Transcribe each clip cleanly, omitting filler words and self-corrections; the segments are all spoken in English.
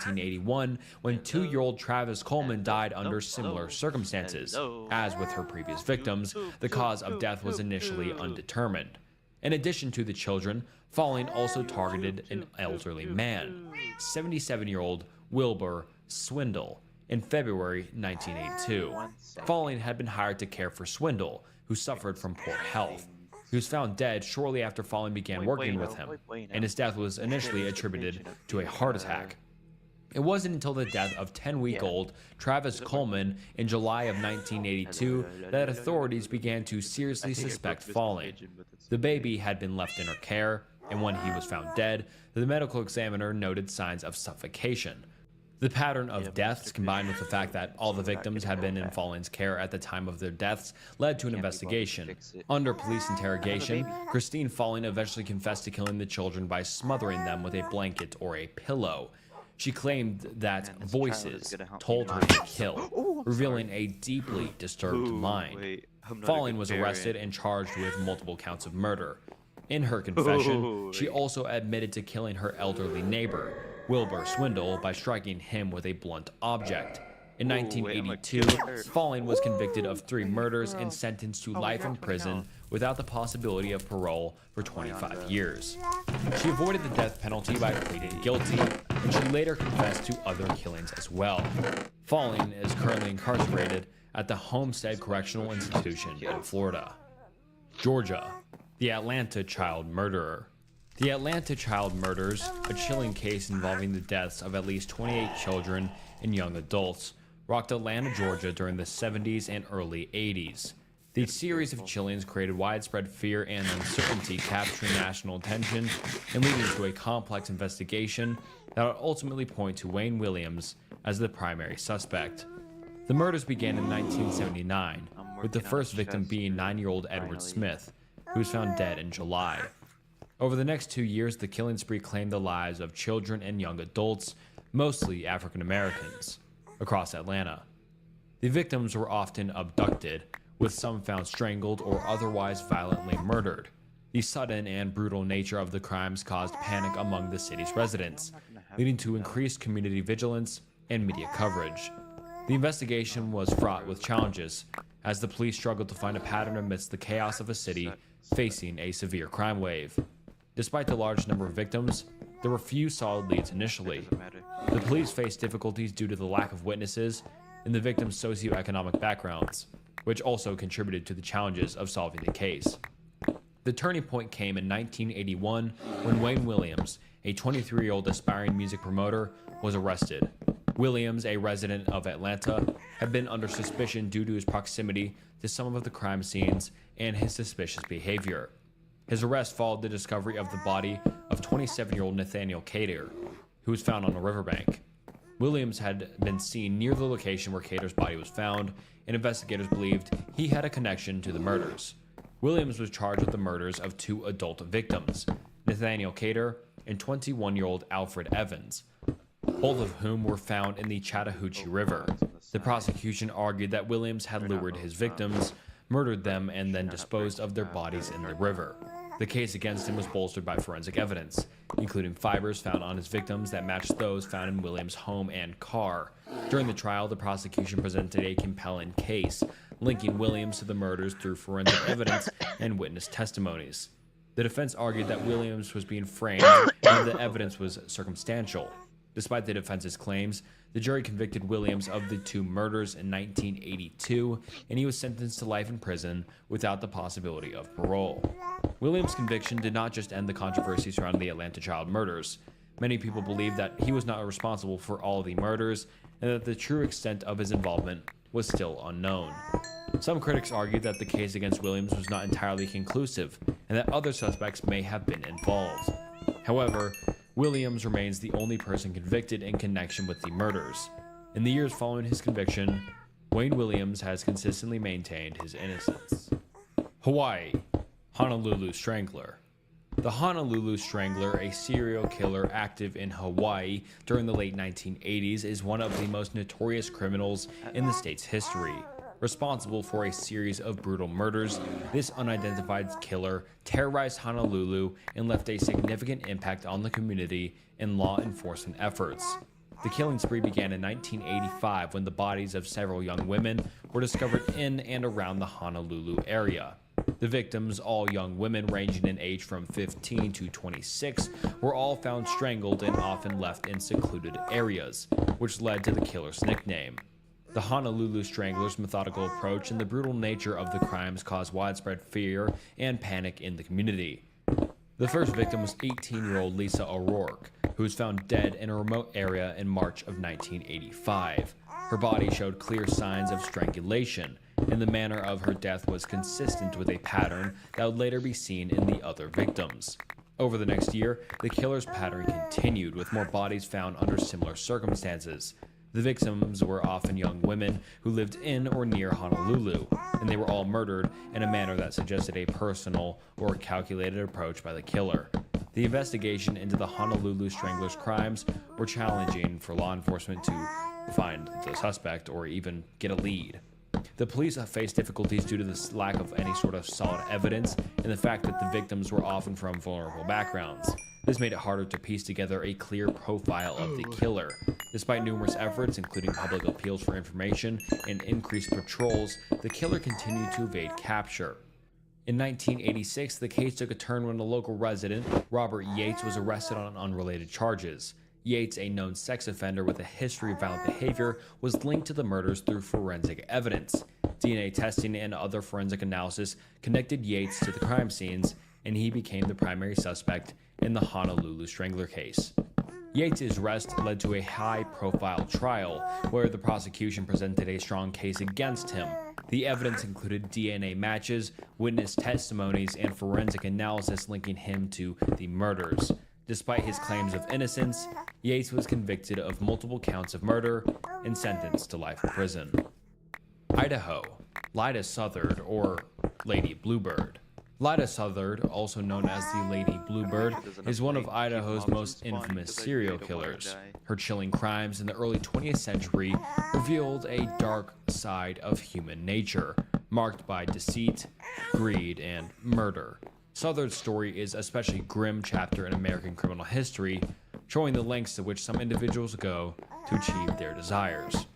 1981 when 2-year-old Travis Coleman died under similar circumstances. As with her previous victims, the cause of death was initially undetermined. In addition to the children, Falling also targeted an elderly man, 77-year-old Wilbur Swindle, in February 1982. Falling had been hired to care for Swindle, who suffered from poor health. He was found dead shortly after Falling began working with him, and his death was initially attributed to a heart attack. It wasn't until the death of 10-week-old Travis Coleman in July of 1982 that authorities began to seriously suspect Falling. The baby had been left in her care, and when he was found dead, the medical examiner noted signs of suffocation. The pattern of deaths, combined with the fact that all the victims had been in Falling's care at the time of their deaths, led to an investigation. Under police interrogation, Christine Falling eventually confessed to killing the children by smothering them with a blanket or a pillow. She claimed that voices told her to kill, revealing a deeply disturbed mind. Falling was arrested and charged with multiple counts of murder. In her confession, she also admitted to killing her elderly neighbor, Wilbur Swindle, by striking him with a blunt object. In 1982, Falling was convicted of 3 murders and sentenced to life in prison without the possibility of parole for 25 years. She avoided the death penalty by pleading guilty, and she later confessed to other killings as well. Falling is currently incarcerated at the Homestead Correctional Institution in Florida. Georgia, the Atlanta child murderer. The Atlanta child murders, a chilling case involving the deaths of at least 28 children and young adults, rocked Atlanta, Georgia during the 70s and early 80s. The series of killings created widespread fear and uncertainty, capturing national attention and leading to a complex investigation that would ultimately point to Wayne Williams as the primary suspect. The murders began in 1979, with the first victim being 9-year-old Edward Smith, who was found dead in July. Over the next 2 years, the killing spree claimed the lives of children and young adults, mostly African Americans, across Atlanta. The victims were often abducted, with some found strangled or otherwise violently murdered. The sudden and brutal nature of the crimes caused panic among the city's residents, leading to increased community vigilance and media coverage. The investigation was fraught with challenges, as the police struggled to find a pattern amidst the chaos of a city facing a severe crime wave. Despite the large number of victims, there were few solid leads initially. The police faced difficulties due to the lack of witnesses and the victims' socioeconomic backgrounds, which also contributed to the challenges of solving the case. The turning point came in 1981 when Wayne Williams, a 23-year-old aspiring music promoter, was arrested. Williams, a resident of Atlanta, had been under suspicion due to his proximity to some of the crime scenes and his suspicious behavior. His arrest followed the discovery of the body of 27-year-old Nathaniel Cater, who was found on a riverbank. Williams had been seen near the location where Cater's body was found, and investigators believed he had a connection to the murders. Williams was charged with the murders of 2 adult victims, Nathaniel Cater and 21-year-old Alfred Evans, both of whom were found in the Chattahoochee River. The prosecution argued that Williams had lured his victims, murdered them, and then disposed of their bodies in the river. The case against him was bolstered by forensic evidence, including fibers found on his victims that matched those found in Williams' home and car. During the trial, the prosecution presented a compelling case, linking Williams to the murders through forensic evidence and witness testimonies. The defense argued that Williams was being framed and the evidence was circumstantial. Despite the defense's claims, the jury convicted Williams of the 2 murders in 1982, and he was sentenced to life in prison without the possibility of parole. Williams' conviction did not just end the controversy surrounding the Atlanta child murders. Many people believe that he was not responsible for all the murders, and that the true extent of his involvement was still unknown. Some critics argued that the case against Williams was not entirely conclusive, and that other suspects may have been involved. However, Williams remains the only person convicted in connection with the murders. In the years following his conviction, Wayne Williams has consistently maintained his innocence. Hawaii, Honolulu Strangler. The Honolulu Strangler, a serial killer active in Hawaii during the late 1980s, is one of the most notorious criminals in the state's history. Responsible for a series of brutal murders, this unidentified killer terrorized Honolulu and left a significant impact on the community and law enforcement efforts. The killing spree began in 1985 when the bodies of several young women were discovered in and around the Honolulu area. The victims, all young women ranging in age from 15 to 26, were all found strangled and often left in secluded areas, which led to the killer's nickname. The Honolulu Strangler's methodical approach and the brutal nature of the crimes caused widespread fear and panic in the community. The first victim was 18-year-old Lisa O'Rourke, who was found dead in a remote area in March of 1985. Her body showed clear signs of strangulation, and the manner of her death was consistent with a pattern that would later be seen in the other victims. Over the next year, the killer's pattern continued, with more bodies found under similar circumstances. The victims were often young women who lived in or near Honolulu, and they were all murdered in a manner that suggested a personal or calculated approach by the killer. The investigation into the Honolulu Strangler's crimes were challenging for law enforcement to find the suspect or even get a lead. The police faced difficulties due to the lack of any sort of solid evidence and the fact that the victims were often from vulnerable backgrounds. This made it harder to piece together a clear profile of the killer. Despite numerous efforts, including public appeals for information and increased patrols, the killer continued to evade capture. In 1986, the case took a turn when a local resident, Robert Yates, was arrested on unrelated charges. Yates, a known sex offender with a history of violent behavior, was linked to the murders through forensic evidence. DNA testing and other forensic analysis connected Yates to the crime scenes, and he became the primary suspect in the Honolulu Strangler case. Yates' arrest led to a high-profile trial where the prosecution presented a strong case against him. The evidence included DNA matches, witness testimonies, and forensic analysis linking him to the murders. Despite his claims of innocence, Yates was convicted of multiple counts of murder and sentenced to life in prison. Idaho. Lyda Southard, or Lady Bluebird. Lyda Southard, also known as the Lady Bluebird, is one of Idaho's most infamous serial killers. Her chilling crimes in the early 20th century revealed a dark side of human nature, marked by deceit, greed, and murder. Southard's story is an especially grim chapter in American criminal history, showing the lengths to which some individuals go to achieve their desires.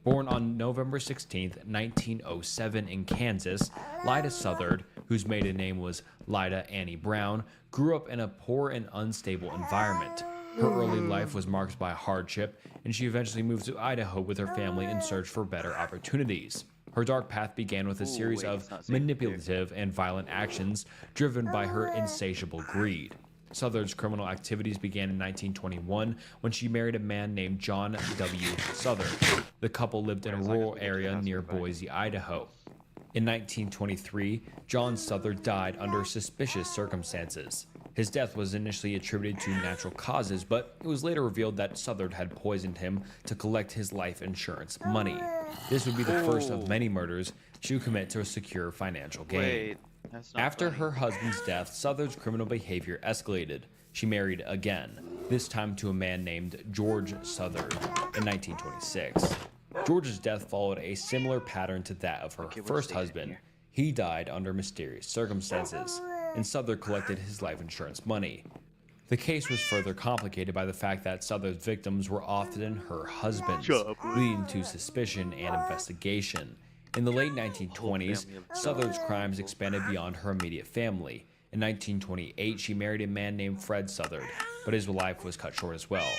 Born on November 16, 1907 in Kansas, Lyda Southard, whose maiden name was Lyda Annie Brown, grew up in a poor and unstable environment. Her early life was marked by hardship, and she eventually moved to Idaho with her family in search for better opportunities. Her dark path began with a series of manipulative and violent actions driven by her insatiable greed. Southard's criminal activities began in 1921 when she married a man named John W. Southard. The couple lived in a rural area near Boise, Idaho. In 1923, John Southard died under suspicious circumstances. His death was initially attributed to natural causes, but it was later revealed that Southard had poisoned him to collect his life insurance money. This would be the first of many murders she would commit to secure financial gain. After her husband's death, Southard's criminal behavior escalated. She married again, this time to a man named George Southard in 1926. George's death followed a similar pattern to that of her first husband. He died under mysterious circumstances, and Southard collected his life insurance money. The case was further complicated by the fact that Southard's victims were often her husbands, leading to suspicion and investigation. In the late 1920s, Southard's crimes expanded beyond her immediate family. In 1928, she married a man named Fred Southard, but his life was cut short as well.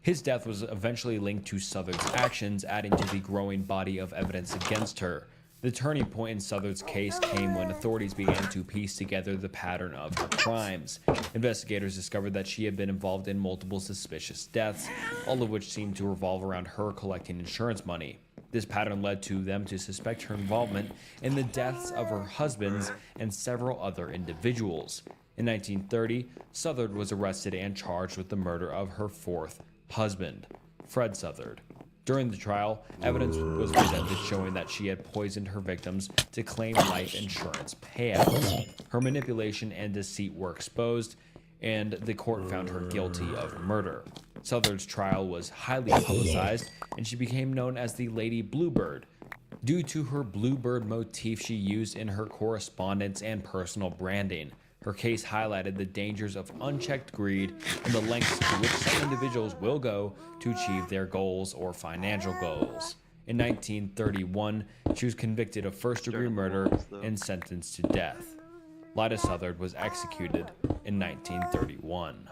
His death was eventually linked to Southard's actions, adding to the growing body of evidence against her. The turning point in Southard's case came when authorities began to piece together the pattern of her crimes. Investigators discovered that she had been involved in multiple suspicious deaths, all of which seemed to revolve around her collecting insurance money. This pattern led to them to suspect her involvement in the deaths of her husbands and several other individuals. In 1930, Southard was arrested and charged with the murder of her fourth husband, Fred Southard. During the trial, evidence was presented showing that she had poisoned her victims to claim life insurance payouts. Her manipulation and deceit were exposed, and the court found her guilty of murder. Southard's trial was highly publicized, and she became known as the Lady Bluebird. Due to her bluebird motif she used in her correspondence and personal branding, Her case highlighted the dangers of unchecked greed and the lengths to which some individuals will go to achieve their goals or financial goals. In 1931, she was convicted of first-degree murder and sentenced to death. Lyda Southard was executed in 1931.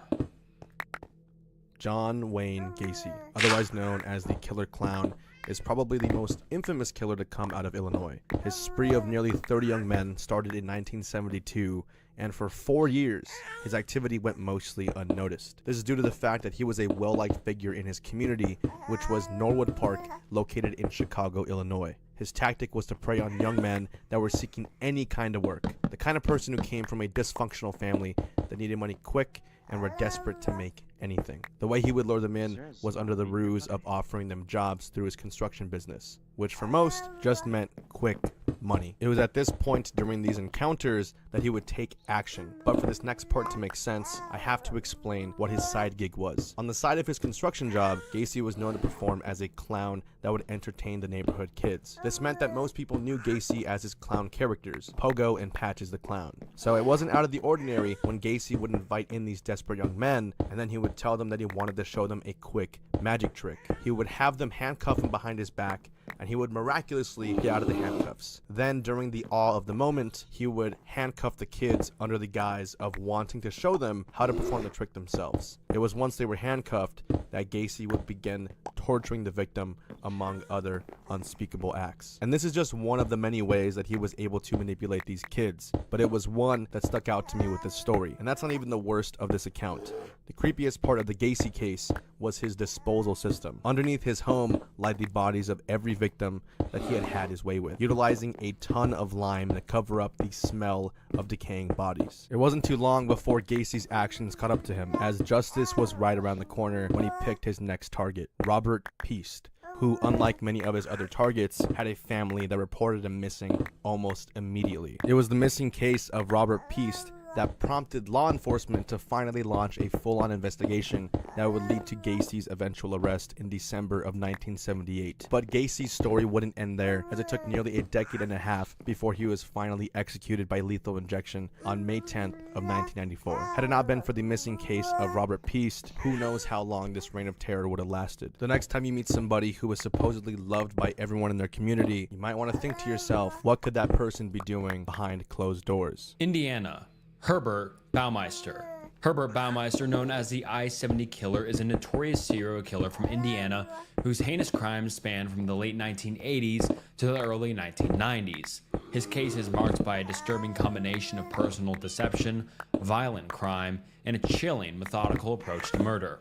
John Wayne Gacy, otherwise known as the Killer Clown, is probably the most infamous killer to come out of Illinois. His spree of nearly 30 young men started in 1972, and for 4 years, his activity went mostly unnoticed. This is due to the fact that he was a well-liked figure in his community, which was Norwood Park, located in Chicago, Illinois. His tactic was to prey on young men that were seeking any kind of work, the kind of person who came from a dysfunctional family that needed money quick and were desperate to make anything. The way he would lure them in was under the ruse of offering them jobs through his construction business, which for most just meant quick money. It was at this point during these encounters that he would take action. But for this next part to make sense, I have to explain what his side gig was. On the side of his construction job, Gacy was known to perform as a clown that would entertain the neighborhood kids. This meant that most people knew Gacy as his clown characters, Pogo and Patches the Clown. So it wasn't out of the ordinary when Gacy would invite in these desperate young men, and then he would tell them that he wanted to show them a quick magic trick. He would have them handcuff him behind his back, and he would miraculously get out of the handcuffs. Then, during the awe of the moment, he would handcuff the kids under the guise of wanting to show them how to perform the trick themselves. It was once they were handcuffed that Gacy would begin torturing the victim, among other unspeakable acts. And this is just one of the many ways that he was able to manipulate these kids, but it was one that stuck out to me with this story. And that's not even the worst of this account. The creepiest part of the Gacy case was his disposal system. Underneath his home lied the bodies of every victim that he had had his way with, utilizing a ton of lime to cover up the smell of decaying bodies. It wasn't too long before Gacy's actions caught up to him, as justice was right around the corner when he picked his next target, Robert Piest, who, unlike many of his other targets, had a family that reported him missing almost immediately. It was the missing case of Robert Piest that prompted law enforcement to finally launch a full-on investigation that would lead to Gacy's eventual arrest in December of 1978. But Gacy's story wouldn't end there, as it took nearly a decade and a half before he was finally executed by lethal injection on May 10th of 1994. Had it not been for the missing case of Robert Piest, who knows how long this reign of terror would have lasted. The next time you meet somebody who was supposedly loved by everyone in their community, you might want to think to yourself, what could that person be doing behind closed doors? Indiana. Herbert Baumeister. Herbert Baumeister, known as the I-70 Killer, is a notorious serial killer from Indiana whose heinous crimes span from the late 1980s to the early 1990s. His case is marked by a disturbing combination of personal deception, violent crime, and a chilling, methodical approach to murder.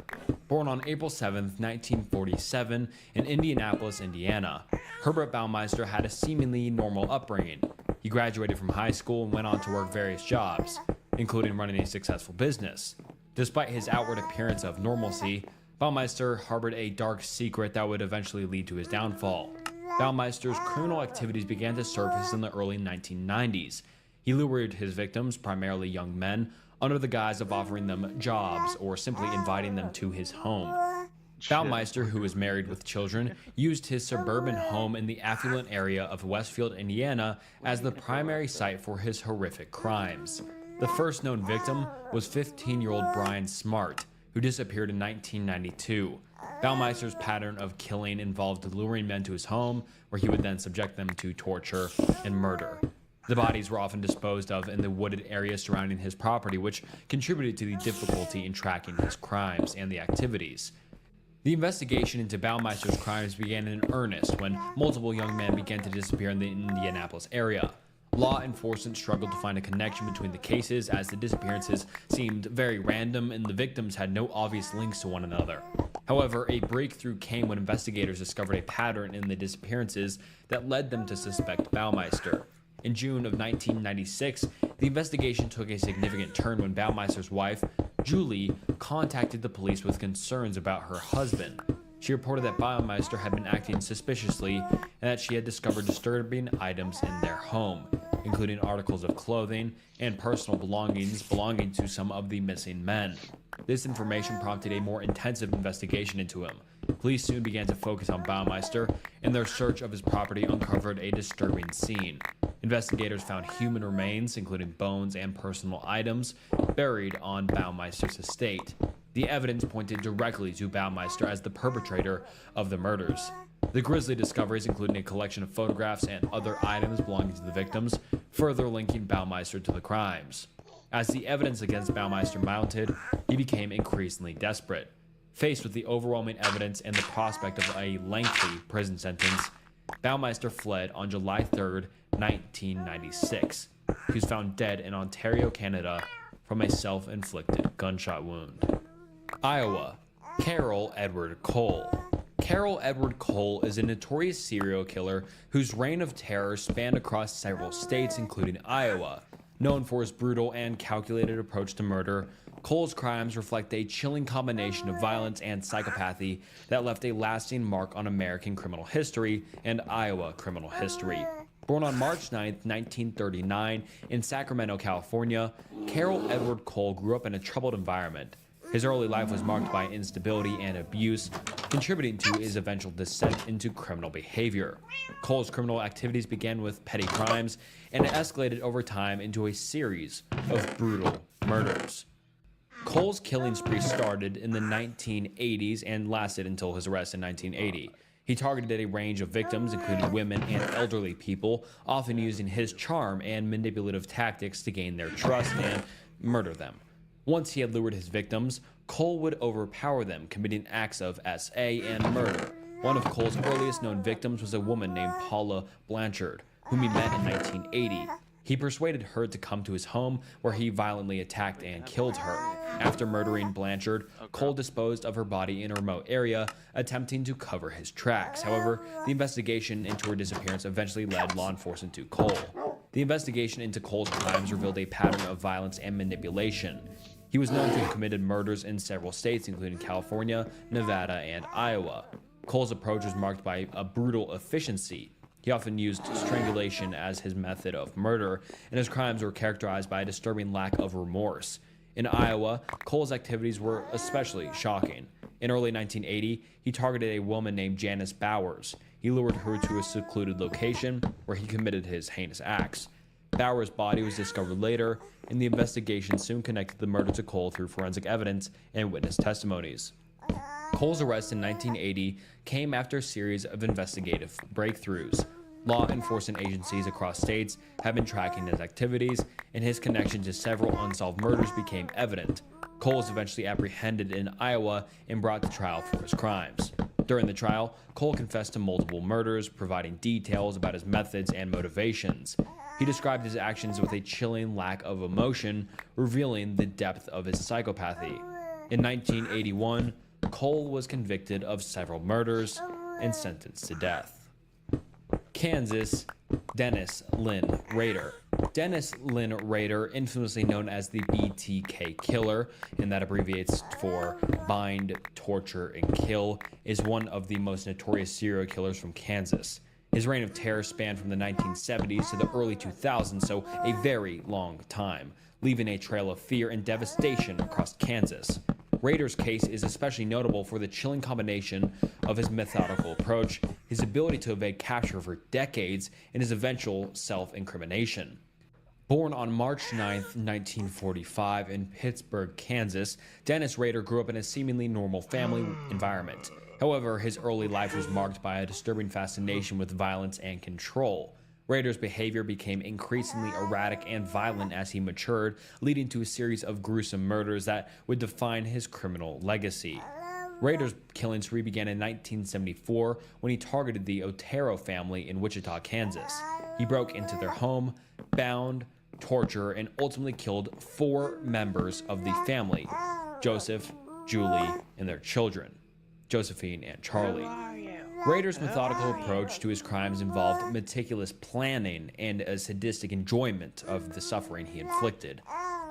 Born on April 7, 1947, in Indianapolis, Indiana, Herbert Baumeister had a seemingly normal upbringing. He graduated from high school and went on to work various jobs, including running a successful business. Despite his outward appearance of normalcy, Baumeister harbored a dark secret that would eventually lead to his downfall. Baumeister's criminal activities began to surface in the early 1990s. He lured his victims, primarily young men, under the guise of offering them jobs or simply inviting them to his home. Baumeister, who was married with children, used his suburban home in the affluent area of Westfield, Indiana, as the primary site for his horrific crimes. The first known victim was 15-year-old Brian Smart, who disappeared in 1992. Baumeister's pattern of killing involved luring men to his home, where he would then subject them to torture and murder. The bodies were often disposed of in the wooded area surrounding his property, which contributed to the difficulty in tracking his crimes and the activities. The investigation into Baumeister's crimes began in earnest when multiple young men began to disappear in the Indianapolis area. Law enforcement struggled to find a connection between the cases, as the disappearances seemed very random and the victims had no obvious links to one another. However, a breakthrough came when investigators discovered a pattern in the disappearances that led them to suspect Baumeister. In June of 1996, the investigation took a significant turn when Baumeister's wife, Julie, contacted the police with concerns about her husband. She reported that Baumeister had been acting suspiciously and that she had discovered disturbing items in their home, including articles of clothing and personal belongings belonging to some of the missing men. This information prompted a more intensive investigation into him, Police soon began to focus on Baumeister, and their search of his property uncovered a disturbing scene. Investigators found human remains, including bones and personal items, buried on Baumeister's estate. The evidence pointed directly to Baumeister as the perpetrator of the murders. The grisly discoveries included a collection of photographs and other items belonging to the victims, further linking Baumeister to the crimes. As the evidence against Baumeister mounted, he became increasingly desperate. Faced with the overwhelming evidence and the prospect of a lengthy prison sentence, Baumeister fled on July 3, 1996. He was found dead in Ontario, Canada, from a self-inflicted gunshot wound. Iowa. Carol Edward Cole. Carol Edward Cole is a notorious serial killer whose reign of terror spanned across several states, including Iowa. Known for his brutal and calculated approach to murder, Cole's crimes reflect a chilling combination of violence and psychopathy that left a lasting mark on American criminal history and Iowa criminal history. Born on March 9, 1939, in Sacramento, California, Carol Edward Cole grew up in a troubled environment. His early life was marked by instability and abuse, contributing to his eventual descent into criminal behavior. Cole's criminal activities began with petty crimes and escalated over time into a series of brutal murders. Cole's killing spree started in the 1980s and lasted until his arrest in 1980. He targeted a range of victims, including women and elderly people, often using his charm and manipulative tactics to gain their trust and murder them. Once he had lured his victims, Cole would overpower them, committing acts of SA and murder. One of Cole's earliest known victims was a woman named Paula Blanchard, whom he met in 1980. He persuaded her to come to his home, where he violently attacked and killed her. After murdering Blanchard, Cole disposed of her body in a remote area, attempting to cover his tracks. However, the investigation into her disappearance eventually led law enforcement to Cole. The investigation into Cole's crimes revealed a pattern of violence and manipulation. He was known to have committed murders in several states, including California, Nevada, and Iowa. Cole's approach was marked by a brutal efficiency. He often used strangulation as his method of murder, and his crimes were characterized by a disturbing lack of remorse. In Iowa, Cole's activities were especially shocking. In early 1980, he targeted a woman named Janice Bowers. He lured her to a secluded location where he committed his heinous acts. Bowers' body was discovered later, and the investigation soon connected the murder to Cole through forensic evidence and witness testimonies. Cole's arrest in 1980 came after a series of investigative breakthroughs. Law enforcement agencies across states have been tracking his activities, and his connection to several unsolved murders became evident. Cole was eventually apprehended in Iowa and brought to trial for his crimes. During the trial, Cole confessed to multiple murders, providing details about his methods and motivations. He described his actions with a chilling lack of emotion, revealing the depth of his psychopathy. In 1981, Cole was convicted of several murders and sentenced to death. Kansas. Dennis Lynn Rader. Dennis Lynn Rader, infamously known as the BTK Killer, and that abbreviates for Bind, Torture, and Kill, is one of the most notorious serial killers from Kansas. His reign of terror spanned from the 1970s to the early 2000s, so a very long time, leaving a trail of fear and devastation across Kansas. Rader's case is especially notable for the chilling combination of his methodical approach, his ability to evade capture for decades, and his eventual self-incrimination. Born on March 9, 1945 in Pittsburgh, Kansas, Dennis Rader grew up in a seemingly normal family environment. However, his early life was marked by a disturbing fascination with violence and control. Rader's behavior became increasingly erratic and violent as he matured, leading to a series of gruesome murders that would define his criminal legacy. Rader's killing spree began in 1974 when he targeted the Otero family in Wichita, Kansas. He broke into their home, bound, tortured, and ultimately killed 4 members of the family: Joseph, Julie, and their children, Josephine and Charlie. Rader's methodical approach to his crimes involved meticulous planning and a sadistic enjoyment of the suffering he inflicted.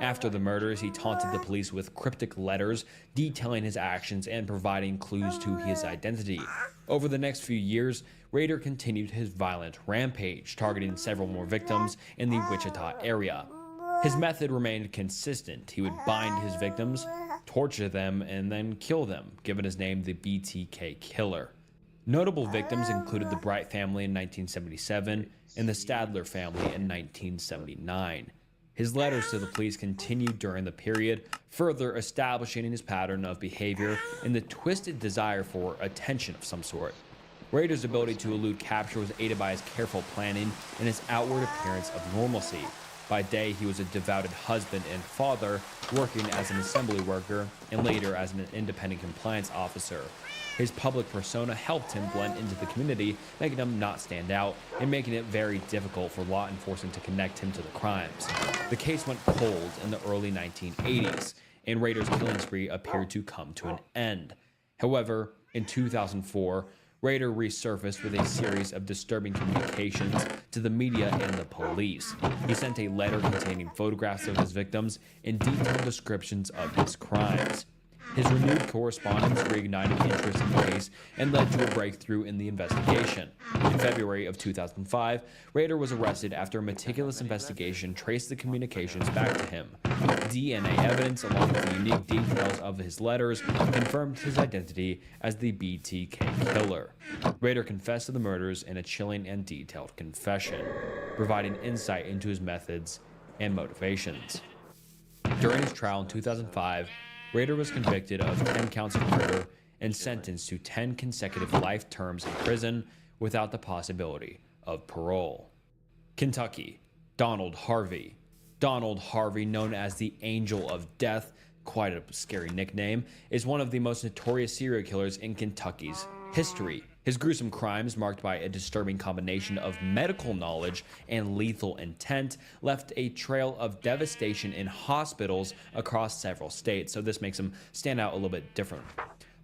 After the murders, he taunted the police with cryptic letters detailing his actions and providing clues to his identity. Over the next few years, Rader continued his violent rampage, targeting several more victims in the Wichita area. His method remained consistent. He would bind his victims, torture them, and then kill them, giving his name the BTK Killer. Notable victims included the Bright family in 1977 and the Stadler family in 1979. His letters to the police continued during the period, further establishing his pattern of behavior and the twisted desire for attention of some sort. Rader's ability to elude capture was aided by his careful planning and his outward appearance of normalcy. By day, he was a devoted husband and father, working as an assembly worker and later as an independent compliance officer. His public persona helped him blend into the community, making him not stand out and making it very difficult for law enforcement to connect him to the crimes. The case went cold in the early 1980s, and Rader's killing spree appeared to come to an end. However, in 2004, Rader resurfaced with a series of disturbing communications to the media and the police. He sent a letter containing photographs of his victims and detailed descriptions of his crimes. His renewed correspondence reignited interest in the case and led to a breakthrough in the investigation. In February of 2005, Rader was arrested after a meticulous investigation traced the communications back to him. DNA evidence, along with the unique details of his letters, confirmed his identity as the BTK Killer. Rader confessed to the murders in a chilling and detailed confession, providing insight into his methods and motivations. During his trial in 2005, Rader was convicted of 10 counts of murder and sentenced to 10 consecutive life terms in prison without the possibility of parole. Kentucky, Donald Harvey. Donald Harvey, known as the Angel of Death, quite a scary nickname, is one of the most notorious serial killers in Kentucky's history. His gruesome crimes, marked by a disturbing combination of medical knowledge and lethal intent, left a trail of devastation in hospitals across several states, so this makes him stand out a little bit different.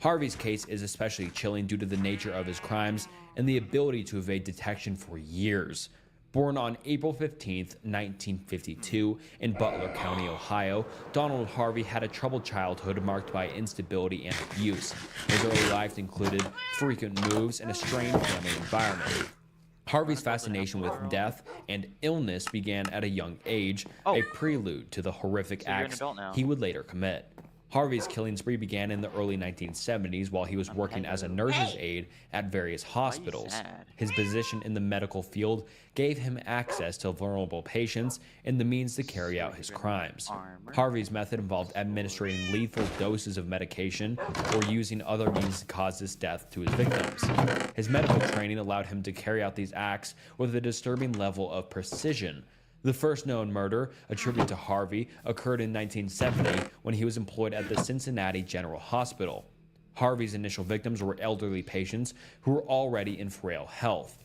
Harvey's case is especially chilling due to the nature of his crimes and the ability to evade detection for years. Born on April 15, 1952, in Butler County, Ohio, Donald Harvey had a troubled childhood marked by instability and abuse. His early life included frequent moves and a strained family environment. Harvey's fascination with death and illness began at a young age, a prelude to the horrific acts he would later commit. Harvey's killing spree began in the early 1970s while he was working as a nurse's aide at various hospitals. His position in the medical field gave him access to vulnerable patients and the means to carry out his crimes. Harvey's method involved administering lethal doses of medication or using other means to cause this death to his victims. His medical training allowed him to carry out these acts with a disturbing level of precision. The first known murder attributed to Harvey occurred in 1970 when he was employed at the Cincinnati General Hospital. Harvey's initial victims were elderly patients who were already in frail health.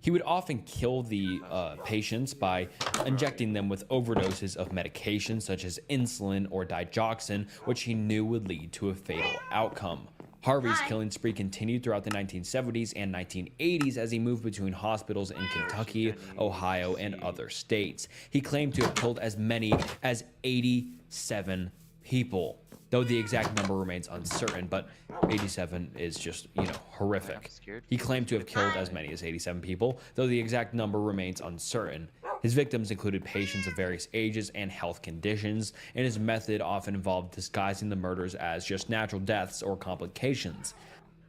He would often kill the patients by injecting them with overdoses of medications such as insulin or digoxin, which he knew would lead to a fatal outcome. Harvey's killing spree continued throughout the 1970s and 1980s as he moved between hospitals in Kentucky, Ohio, and other states. He claimed to have killed as many as 87 people, though the exact number remains uncertain, but 87 is just, horrific. He claimed to have killed as many as 87 people, though the exact number remains uncertain. His victims included patients of various ages and health conditions, and his method often involved disguising the murders as just natural deaths or complications.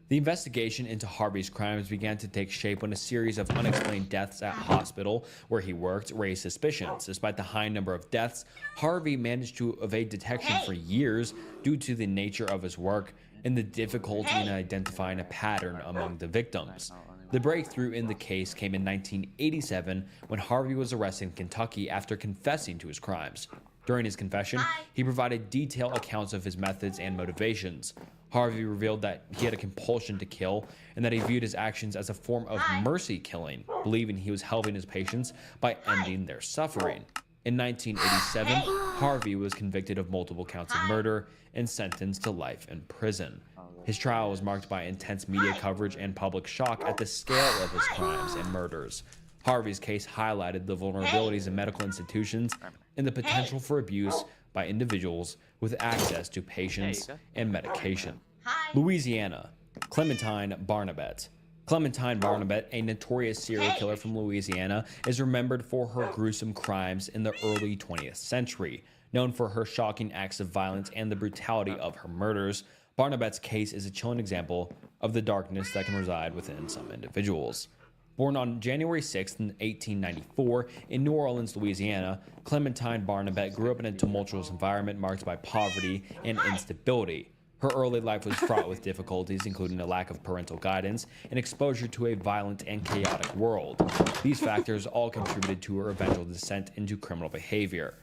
The investigation into Harvey's crimes began to take shape when a series of unexplained deaths at hospital where he worked raised suspicions. Despite the high number of deaths, Harvey managed to evade detection for years due to the nature of his work and the difficulty in identifying a pattern among the victims. The breakthrough in the case came in 1987 when Harvey was arrested in Kentucky after confessing to his crimes. During his confession, he provided detailed accounts of his methods and motivations. Harvey revealed that he had a compulsion to kill and that he viewed his actions as a form of mercy killing, believing he was helping his patients by ending their suffering. In 1987, Harvey was convicted of multiple counts of murder and sentenced to life in prison. His trial was marked by intense media coverage and public shock at the scale of his crimes and murders. Harvey's case highlighted the vulnerabilities in medical institutions and the potential for abuse by individuals with access to patients and medication. Louisiana, Clementine Barnabet. Clementine Barnabet, a notorious serial killer from Louisiana, is remembered for her gruesome crimes in the early 20th century. Known for her shocking acts of violence and the brutality of her murders, Barnabette's case is a chilling example of the darkness that can reside within some individuals. Born on January 6, 1894, in New Orleans, Louisiana, Clementine Barnabette grew up in a tumultuous environment marked by poverty and instability. Her early life was fraught with difficulties, including a lack of parental guidance and exposure to a violent and chaotic world. These factors all contributed to her eventual descent into criminal behavior.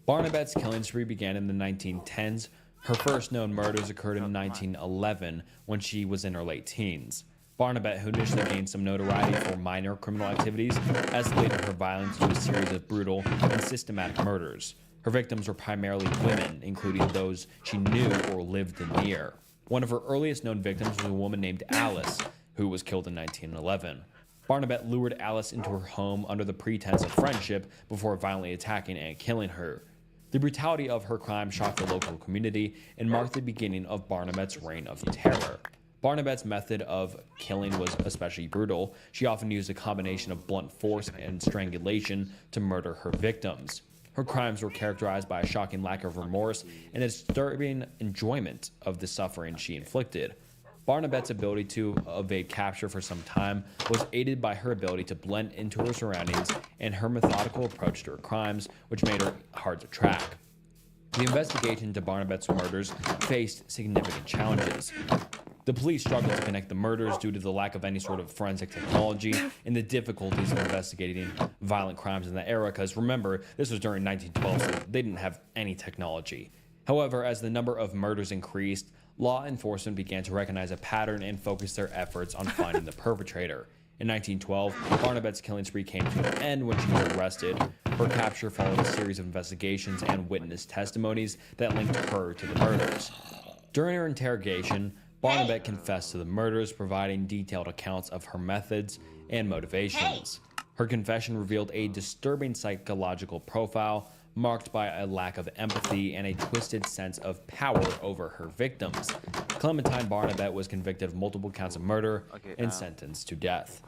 Barnabette's killing spree began in the 1910s. Her first known murders occurred in 1911 when she was in her late teens. Barnabette, who initially gained some notoriety for minor criminal activities, escalated her violence to a series of brutal and systematic murders. Her victims were primarily women, including those she knew or lived near. One of her earliest known victims was a woman named Alice, who was killed in 1911. Barnabette lured Alice into her home under the pretense of friendship before violently attacking and killing her. The brutality of her crime shocked the local community and marked the beginning of Barnabette's reign of terror. Barnabette's method of killing was especially brutal. She often used a combination of blunt force and strangulation to murder her victims. Her crimes were characterized by a shocking lack of remorse and a disturbing enjoyment of the suffering she inflicted. Barnabette's ability to evade capture for some time was aided by her ability to blend into her surroundings and her methodical approach to her crimes, which made her hard to track. The investigation into Barnabette's murders faced significant challenges. The police struggled to connect the murders due to the lack of any sort of forensic technology and the difficulties of investigating violent crimes in that era, because remember, this was during 1912, so they didn't have any technology. However, as the number of murders increased, law enforcement began to recognize a pattern and focus their efforts on finding the perpetrator. In 1912, Barnabette's killing spree came to an end when she was arrested. Her capture followed a series of investigations and witness testimonies that linked her to the murders. During her interrogation, Barnabette confessed to the murders, providing detailed accounts of her methods and motivations. Her confession revealed a disturbing psychological profile marked by a lack of empathy and a twisted sense of power over her victims. Clementine Barnabette was convicted of multiple counts of murder and sentenced to death.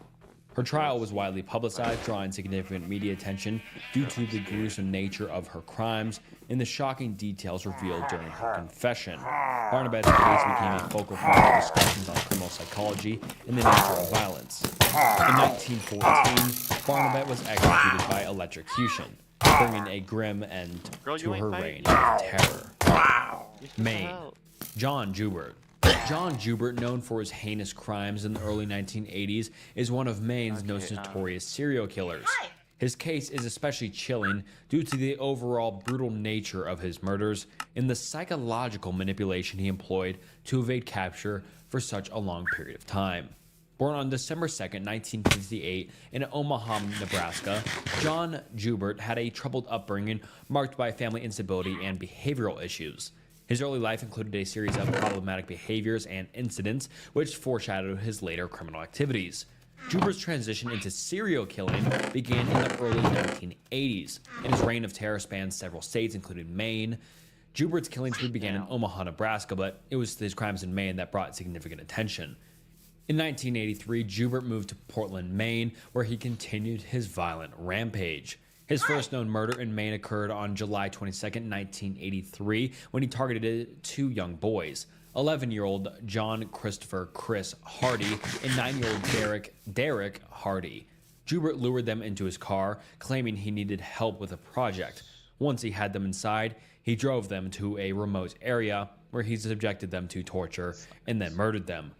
Her trial was widely publicized, drawing significant media attention due to the gruesome nature of her crimes and the shocking details revealed during her confession. Barnabette's case became a focal point of discussions on criminal psychology and the nature of violence. In 1914, Barnabette was executed by electrocution, bringing a grim end to her reign of terror. Maine. John Joubert. John Joubert, known for his heinous crimes in the early 1980s, is one of Maine's most notorious serial killers. His case is especially chilling due to the overall brutal nature of his murders and the psychological manipulation he employed to evade capture for such a long period of time. Born on December 2, 1958, in Omaha, Nebraska, John Joubert had a troubled upbringing marked by family instability and behavioral issues. His early life included a series of problematic behaviors and incidents which foreshadowed his later criminal activities. Joubert's transition into serial killing began in the early 1980s, and his reign of terror spanned several states, including Maine. Joubert's killing spree began in Omaha, Nebraska, but it was his crimes in Maine that brought significant attention. In 1983, Joubert moved to Portland, Maine, where he continued his violent rampage. His first known murder in Maine occurred on July 22, 1983, when he targeted two young boys, 11-year-old John Christopher Chris Hardy and 9-year-old Derek Hardy. Joubert lured them into his car, claiming he needed help with a project. Once he had them inside, he drove them to a remote area where he subjected them to torture and then murdered them.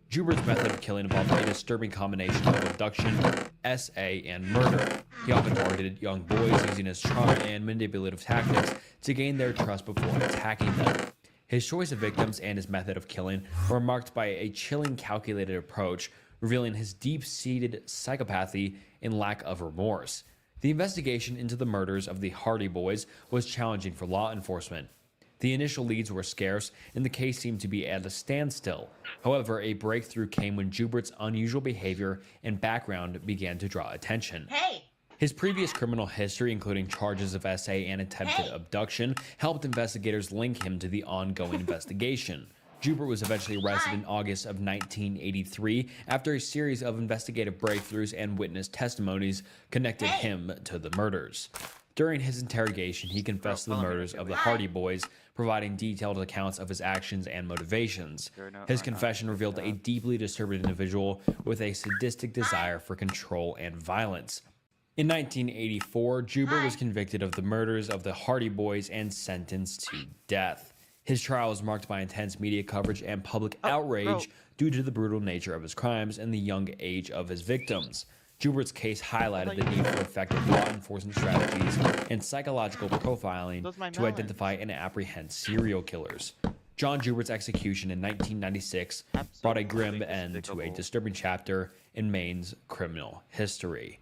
Joubert's method of killing involved a disturbing combination of abduction, SA, and murder. He often targeted young boys using his charm and manipulative tactics to gain their trust before attacking them. His choice of victims and his method of killing were marked by a chilling, calculated approach, revealing his deep-seated psychopathy and lack of remorse. The investigation into the murders of the Hardy boys was challenging for law enforcement. The initial leads were scarce, and the case seemed to be at a standstill. However, a breakthrough came when Joubert's unusual behavior and background began to draw attention. His previous criminal history, including charges of SA and attempted abduction, helped investigators link him to the ongoing investigation. Joubert was eventually arrested in August of 1983 after a series of investigative breakthroughs and witness testimonies connected him to the murders. During his interrogation, he confessed to the murders of the Hardy Boys, providing detailed accounts of his actions and motivations. His confession revealed a deeply disturbed individual with a sadistic desire for control and violence. In 1984, Juba was convicted of the murders of the Hardy Boys and sentenced to death. His trial was marked by intense media coverage and public outrage due to the brutal nature of his crimes and the young age of his victims. Jubert's case highlighted the need for effective law enforcement strategies and psychological profiling to identify and apprehend serial killers. John Jubert's execution in 1996 brought a grim end to a disturbing chapter in Maine's criminal history.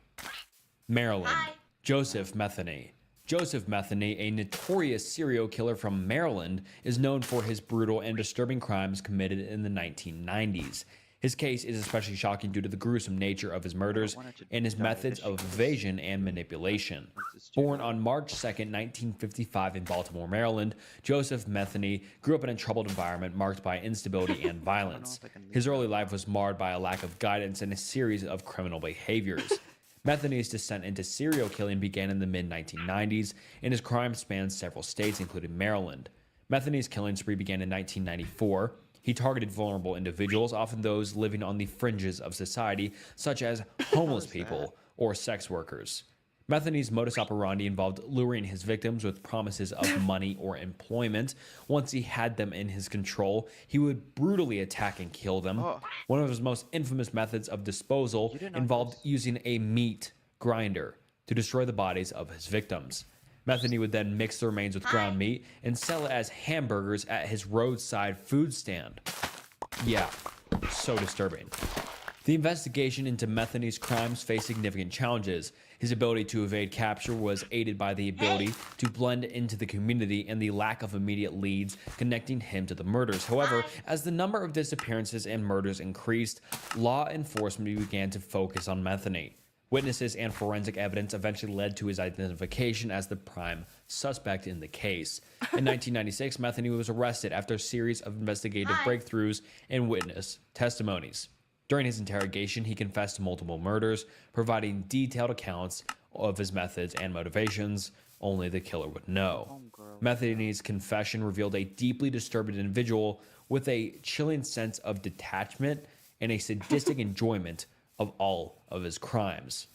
Maryland. Joseph Metheny. Joseph Metheny, a notorious serial killer from Maryland, is known for his brutal and disturbing crimes committed in the 1990s. His case is especially shocking due to the gruesome nature of his murders and his methods of evasion and manipulation. Born on March 2, 1955 in Baltimore, Maryland, Joseph Metheny grew up in a troubled environment marked by instability and violence. His early life was marred by a lack of guidance and a series of criminal behaviors. Metheny's descent into serial killing began in the mid-1990s, and his crimes spanned several states, including Maryland. Metheny's killing spree began in 1994. He targeted vulnerable individuals, often those living on the fringes of society, such as homeless people or sex workers. Metheny's modus operandi involved luring his victims with promises of money or employment. Once he had them in his control, he would brutally attack and kill them. One of his most infamous methods of disposal involved using a meat grinder to destroy the bodies of his victims. Metheny would then mix the remains with ground meat and sell it as hamburgers at his roadside food stand. Yeah, so disturbing. The investigation into Metheny's crimes faced significant challenges. His ability to evade capture was aided by the ability to blend into the community and the lack of immediate leads connecting him to the murders. However, as the number of disappearances and murders increased, law enforcement began to focus on Metheny. Witnesses and forensic evidence eventually led to his identification as the prime suspect in the case. In 1996, Metheny was arrested after a series of investigative breakthroughs and witness testimonies. During his interrogation, he confessed to multiple murders, providing detailed accounts of his methods and motivations. Only the killer would know. Metheny's confession revealed a deeply disturbed individual with a chilling sense of detachment and a sadistic enjoyment of all of his crimes.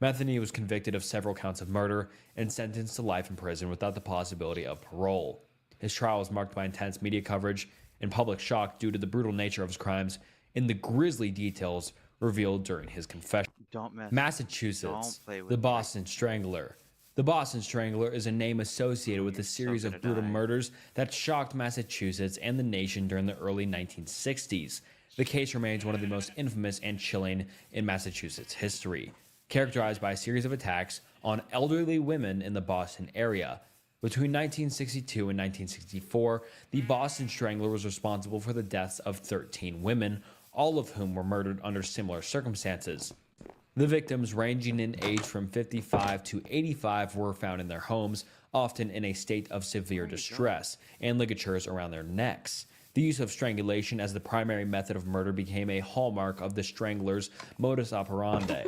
Metheny was convicted of several counts of murder and sentenced to life in prison without the possibility of parole. His trial was marked by intense media coverage and public shock due to the brutal nature of his crimes and the grisly details revealed during his confession. Massachusetts, the Boston Strangler. The Boston Strangler is a name associated with a series of brutal murders that shocked Massachusetts and the nation during the early 1960s. The case remains one of the most infamous and chilling in Massachusetts history, characterized by a series of attacks on elderly women in the Boston area. Between 1962 and 1964, the Boston Strangler was responsible for the deaths of 13 women, all of whom were murdered under similar circumstances. The victims, ranging in age from 55 to 85, were found in their homes, often in a state of severe distress, and ligatures around their necks. The use of strangulation as the primary method of murder became a hallmark of the Strangler's modus operandi,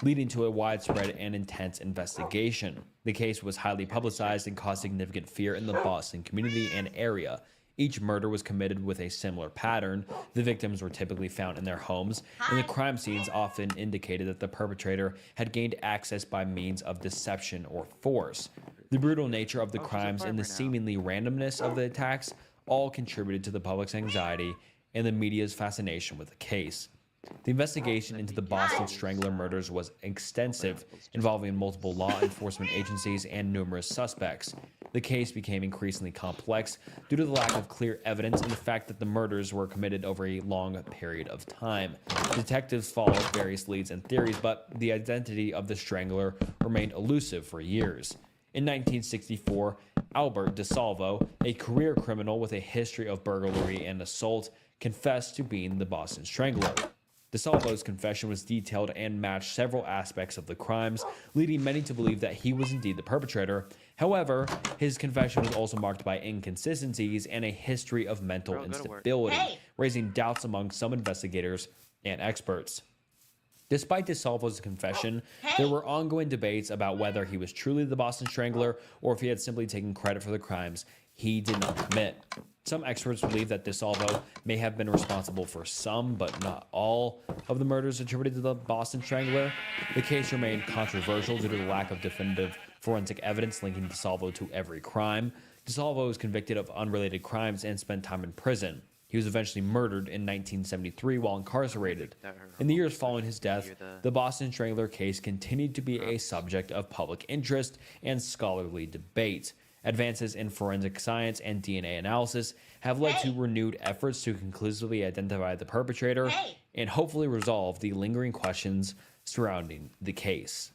leading to a widespread and intense investigation. The case was highly publicized and caused significant fear in the Boston community and area. Each murder was committed with a similar pattern. The victims were typically found in their homes, and the crime scenes often indicated that the perpetrator had gained access by means of deception or force. The brutal nature of the crimes and the seemingly randomness of the attacks all contributed to the public's anxiety and the media's fascination with the case. The investigation into the Boston Strangler murders was extensive, involving multiple law enforcement agencies and numerous suspects. The case became increasingly complex due to the lack of clear evidence and the fact that the murders were committed over a long period of time. Detectives followed various leads and theories, but the identity of the Strangler remained elusive for years. In 1964, Albert DeSalvo, a career criminal with a history of burglary and assault, confessed to being the Boston Strangler. DeSalvo's confession was detailed and matched several aspects of the crimes, leading many to believe that he was indeed the perpetrator. However, his confession was also marked by inconsistencies and a history of mental instability, raising doubts among some investigators and experts. Despite DeSalvo's confession, there were ongoing debates about whether he was truly the Boston Strangler or if he had simply taken credit for the crimes he did not commit. Some experts believe that DeSalvo may have been responsible for some, but not all, of the murders attributed to the Boston Strangler. The case remained controversial due to the lack of definitive forensic evidence linking DeSalvo to every crime. DeSalvo was convicted of unrelated crimes and spent time in prison. He was eventually murdered in 1973 while incarcerated. In the years following his death, the Boston Strangler case continued to be a subject of public interest and scholarly debate. Advances in forensic science and DNA analysis have led to renewed efforts to conclusively identify the perpetrator and hopefully resolve the lingering questions surrounding the case.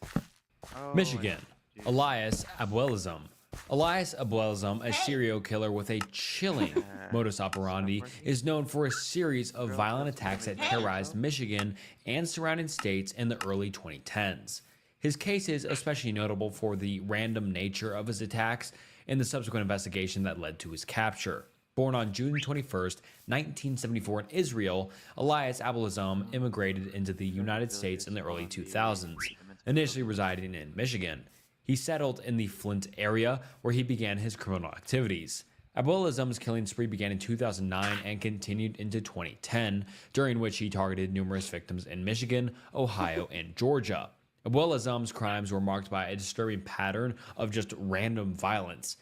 Michigan. Elias Abuelazam. Elias Abuelazam, a serial killer with a chilling modus operandi, is known for a series of violent attacks that terrorized Michigan and surrounding states in the early 2010s. His case is especially notable for the random nature of his attacks and the subsequent investigation that led to his capture. Born on June 21, 1974 in Israel, Elias Abuelazam immigrated into the United States in the early 2000s, initially residing in Michigan. He settled in the Flint area, where he began his criminal activities. Abuelazam's killing spree began in 2009 and continued into 2010, during which he targeted numerous victims in Michigan, Ohio, and Georgia. Abuelazam's crimes were marked by a disturbing pattern of just random violence.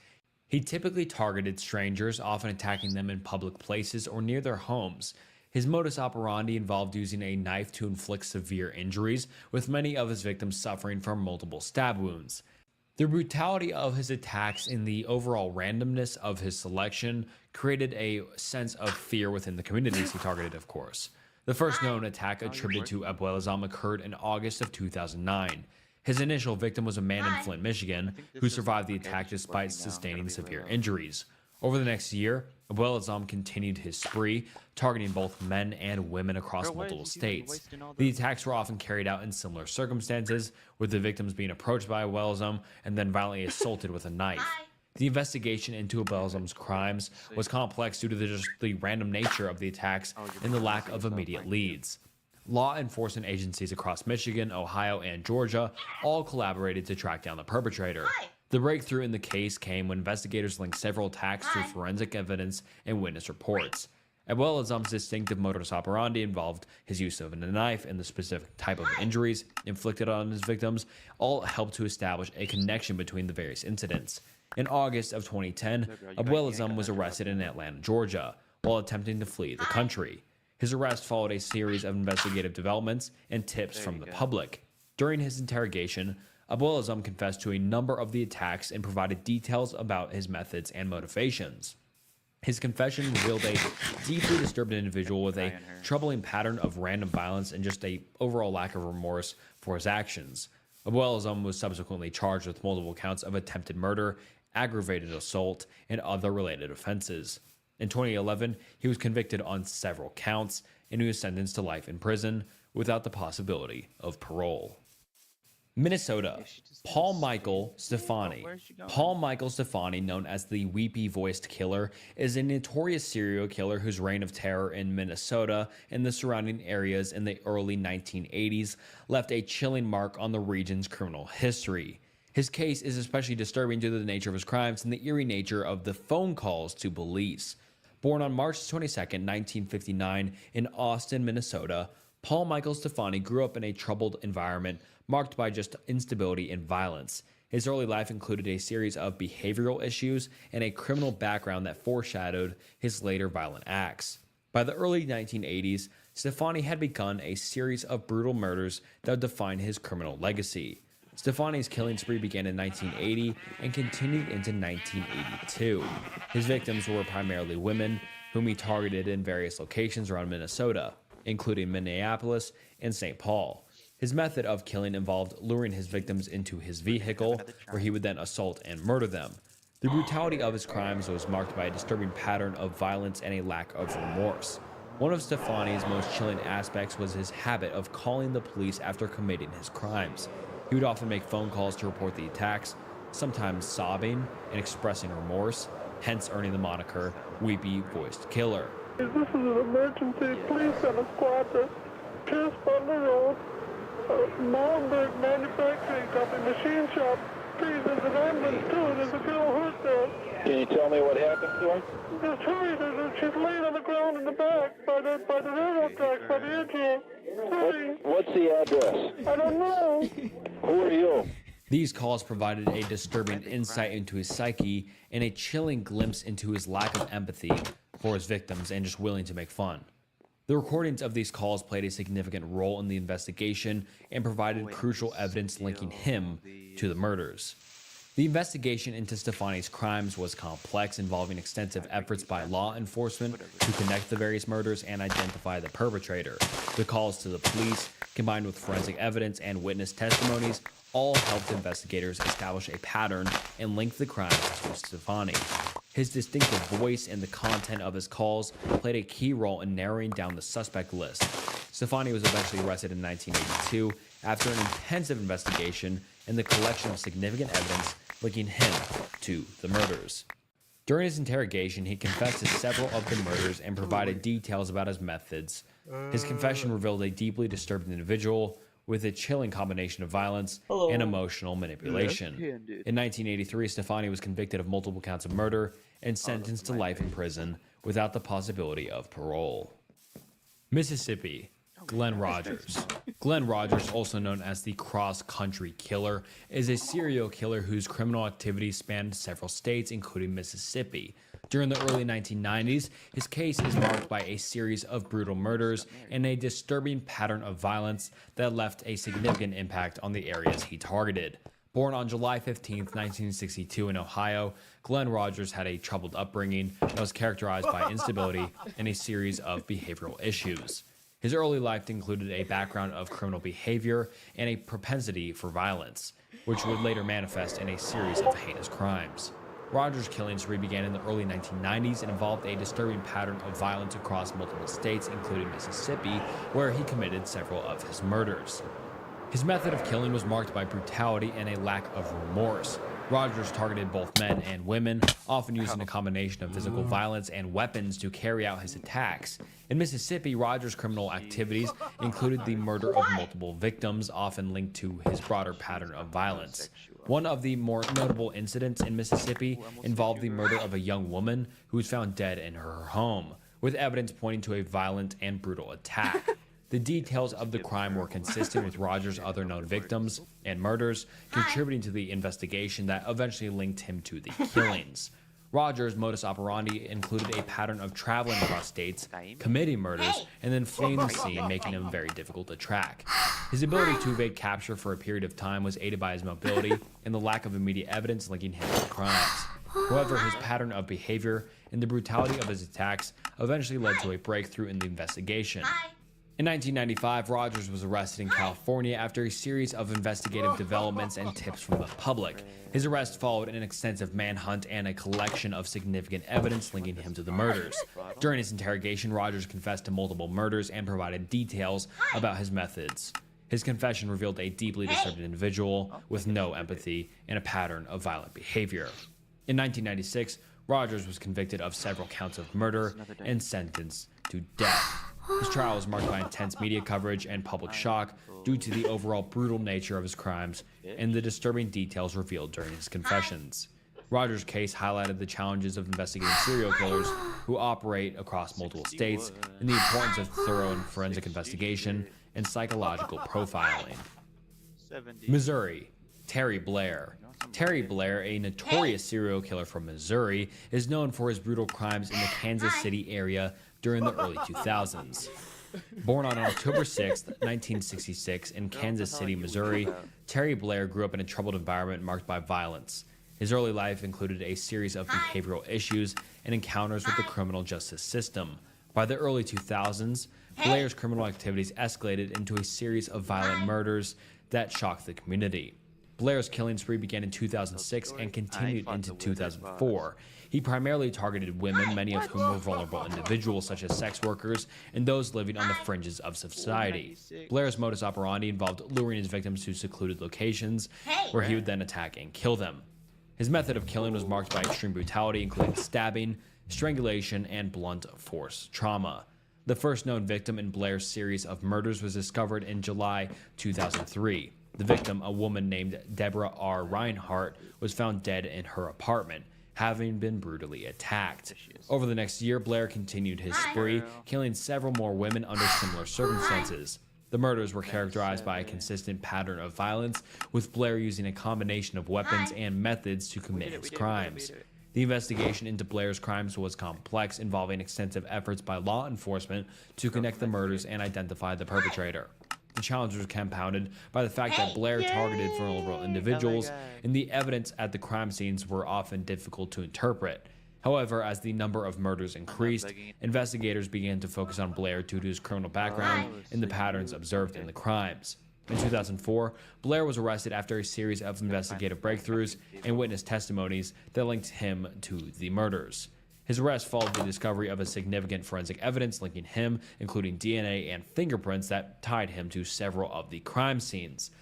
He typically targeted strangers, often attacking them in public places or near their homes. His modus operandi involved using a knife to inflict severe injuries, with many of his victims suffering from multiple stab wounds. The brutality of his attacks and the overall randomness of his selection created a sense of fear within the communities he targeted, of course. The first known attack attributed to Abuelazam occurred in August of 2009. His initial victim was a man in Flint, Michigan, who survived the attack despite sustaining severe injuries. Over the next year, Abuelazam continued his spree, targeting both men and women across multiple states. The attacks were often carried out in similar circumstances, with the victims being approached by Abuelazam and then violently assaulted with a knife. The investigation into Abuelazam's crimes was complex due to the random nature of the attacks and the lack of immediate leads. Law enforcement agencies across Michigan, Ohio, and Georgia all collaborated to track down the perpetrator. The breakthrough in the case came when investigators linked several attacks to forensic evidence and witness reports. Abuelazam's distinctive modus operandi involved his use of a knife and the specific type of injuries inflicted on his victims all helped to establish a connection between the various incidents. In August of 2010, Abuelazam was arrested in Atlanta, Georgia, while attempting to flee the country. His arrest followed a series of investigative developments and tips from the public. During his interrogation, Abuelazam confessed to a number of the attacks and provided details about his methods and motivations. His confession revealed a deeply disturbed individual with a troubling pattern of random violence and just a overall lack of remorse for his actions. Abuelazam was subsequently charged with multiple counts of attempted murder, aggravated assault, and other related offenses. In 2011, he was convicted on several counts, and he was sentenced to life in prison without the possibility of parole. Minnesota. Paul Michael Stefani. Paul Michael Stefani, known as the weepy-voiced killer, is a notorious serial killer whose reign of terror in Minnesota and the surrounding areas in the early 1980s left a chilling mark on the region's criminal history. His case is especially disturbing due to the nature of his crimes and the eerie nature of the phone calls to police. Born on March 22, 1959 in Austin, Minnesota, Paul Michael Stefani grew up in a troubled environment marked by just instability and violence. His early life included a series of behavioral issues and a criminal background that foreshadowed his later violent acts. By the early 1980s, Stefani had begun a series of brutal murders that would define his criminal legacy. Stefani's killing spree began in 1980 and continued into 1982. His victims were primarily women, whom he targeted in various locations around Minnesota, including Minneapolis and St. Paul. His method of killing involved luring his victims into his vehicle, where he would then assault and murder them. The brutality of his crimes was marked by a disturbing pattern of violence and a lack of remorse. One of Stefani's most chilling aspects was his habit of calling the police after committing his crimes. He would often make phone calls to report the attacks, sometimes sobbing and expressing remorse, hence earning the moniker Weepy-Voiced Killer. This is an emergency. Please send a squad to Pierce Butler Road. Malmberg Manufacturing Company, machine shop. Please, there's an ambulance too. There's a girl hurt there. Can you tell me what happened to her? There's her. She's laying on the ground in the back by the railroad tracks, by the edge here. What's the address? I don't know. Who are you? These calls provided a disturbing insight into his psyche and a chilling glimpse into his lack of empathy for his victims and just willing to make fun. The recordings of these calls played a significant role in the investigation and provided crucial evidence linking him to the murders. The investigation into Stefani's crimes was complex, involving extensive efforts by law enforcement to connect the various murders and identify the perpetrator. The calls to the police, combined with forensic evidence and witness testimonies, all helped investigators establish a pattern and link the crimes to Stefani. His distinctive voice and the content of his calls played a key role in narrowing down the suspect list. Stefani was eventually arrested in 1982 after an intensive investigation and the collection of significant evidence linking him to the murders. During his interrogation, he confessed to several of the murders and provided details about his methods. His confession revealed a deeply disturbed individual with a chilling combination of violence and emotional manipulation. In 1983, Stefani was convicted of multiple counts of murder and sentenced to life in prison without the possibility of parole. Mississippi. Glenn Rogers. Glenn Rogers, also known as the cross-country killer, is a serial killer whose criminal activities spanned several states, including Mississippi. During the early 1990s, his case is marked by a series of brutal murders and a disturbing pattern of violence that left a significant impact on the areas he targeted. Born on July 15, 1962 in Ohio, Glenn Rogers had a troubled upbringing that was characterized by instability and a series of behavioral issues. His early life included a background of criminal behavior and a propensity for violence, which would later manifest in a series of heinous crimes. Rogers' killing spree began in the early 1990s and involved a disturbing pattern of violence across multiple states, including Mississippi, where he committed several of his murders. His method of killing was marked by brutality and a lack of remorse. Rogers targeted both men and women, often using a combination of physical violence and weapons to carry out his attacks. In Mississippi, Rogers' criminal activities included the murder of multiple victims, often linked to his broader pattern of violence. One of the more notable incidents in Mississippi involved the murder of a young woman who was found dead in her home, with evidence pointing to a violent and brutal attack. The details of the crime were consistent with Rogers' other known victims and murders, contributing to the investigation that eventually linked him to the killings. Rogers' modus operandi included a pattern of traveling across states, committing murders, and then fleeing the scene, making him very difficult to track. His ability to evade capture for a period of time was aided by his mobility and the lack of immediate evidence linking him to the crimes. However, his pattern of behavior and the brutality of his attacks eventually led to a breakthrough in the investigation. In 1995, Rogers was arrested in California after a series of investigative developments and tips from the public. His arrest followed an extensive manhunt and a collection of significant evidence linking him to the murders. During his interrogation, Rogers confessed to multiple murders and provided details about his methods. His confession revealed a deeply disturbed individual with no empathy and a pattern of violent behavior. In 1996, Rogers was convicted of several counts of murder and sentenced to death. His trial was marked by intense media coverage and public shock due to the overall brutal nature of his crimes and the disturbing details revealed during his confessions. Rogers' case highlighted the challenges of investigating serial killers who operate across multiple states and the importance of thorough and forensic investigation and psychological profiling. Missouri. Terry Blair. Terry Blair, a notorious serial killer from Missouri, is known for his brutal crimes in the Kansas City area during the early 2000s. Born on October 6, 1966 in Kansas City, Missouri, Terry Blair grew up in a troubled environment marked by violence. His early life included a series of behavioral issues and encounters with the criminal justice system. By the early 2000s, Blair's criminal activities escalated into a series of violent murders that shocked the community. Blair's killing spree began in 2006 and continued into 2004. He primarily targeted women, many of whom were vulnerable individuals such as sex workers and those living on the fringes of society. Blair's modus operandi involved luring his victims to secluded locations where he would then attack and kill them. His method of killing was marked by extreme brutality, including stabbing, strangulation, and blunt force trauma. The first known victim in Blair's series of murders was discovered in July 2003. The victim, a woman named Deborah R. Reinhart, was found dead in her apartment, having been brutally attacked. Over the next year, Blair continued his spree, killing several more women under similar circumstances. The murders were characterized by a consistent pattern of violence, with Blair using a combination of weapons and methods to commit his crimes. The investigation into Blair's crimes was complex, involving extensive efforts by law enforcement to connect the murders and identify the perpetrator. The challenge was compounded by the fact that Blair targeted vulnerable individuals, and the evidence at the crime scenes were often difficult to interpret. However, as the number of murders increased, investigators began to focus on Blair due to his criminal background and the patterns observed in the crimes. In 2004, Blair was arrested after a series of investigative breakthroughs and witness testimonies that linked him to the murders. His arrest followed the discovery of a significant forensic evidence linking him, including DNA and fingerprints that tied him to several of the crime scenes.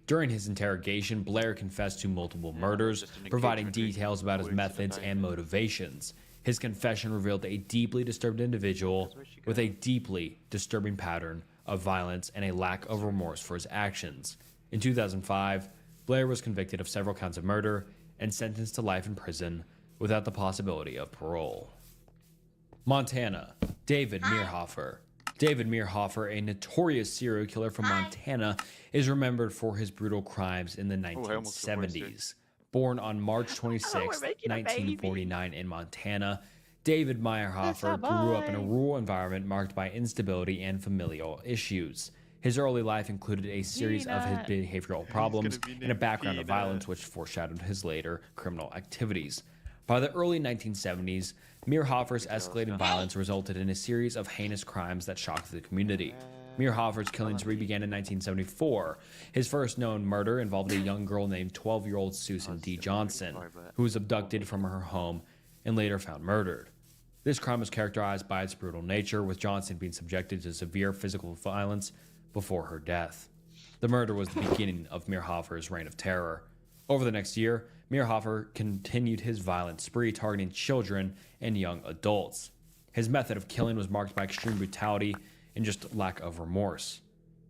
During his interrogation, Blair confessed to multiple murders, providing details about his methods and motivations. His confession revealed a deeply disturbed individual with a deeply disturbing pattern of violence and a lack of remorse for his actions. In 2005, Blair was convicted of several counts of murder and sentenced to life in prison without the possibility of parole. Montana, David Meerhofer. David Meerhofer, a notorious serial killer from Montana, is remembered for his brutal crimes in the 1970s. Born on March 26, 1949 in Montana, David Meerhofer grew up in a rural environment marked by instability and familial issues. His early life included a series of his behavioral problems and a background of violence which foreshadowed his later criminal activities. By the early 1970s, Meerhofer's escalating violence resulted in a series of heinous crimes that shocked the community. Meerhofer's killing spree began in 1974. His first known murder involved a young girl named 12-year-old Susan D. Johnson, who was abducted from her home and later found murdered. This crime was characterized by its brutal nature, with Johnson being subjected to severe physical violence before her death. The murder was the beginning of Meerhofer's reign of terror. Over the next year, Meerhofer continued his violent spree, targeting children and young adults. His method of killing was marked by extreme brutality and just lack of remorse.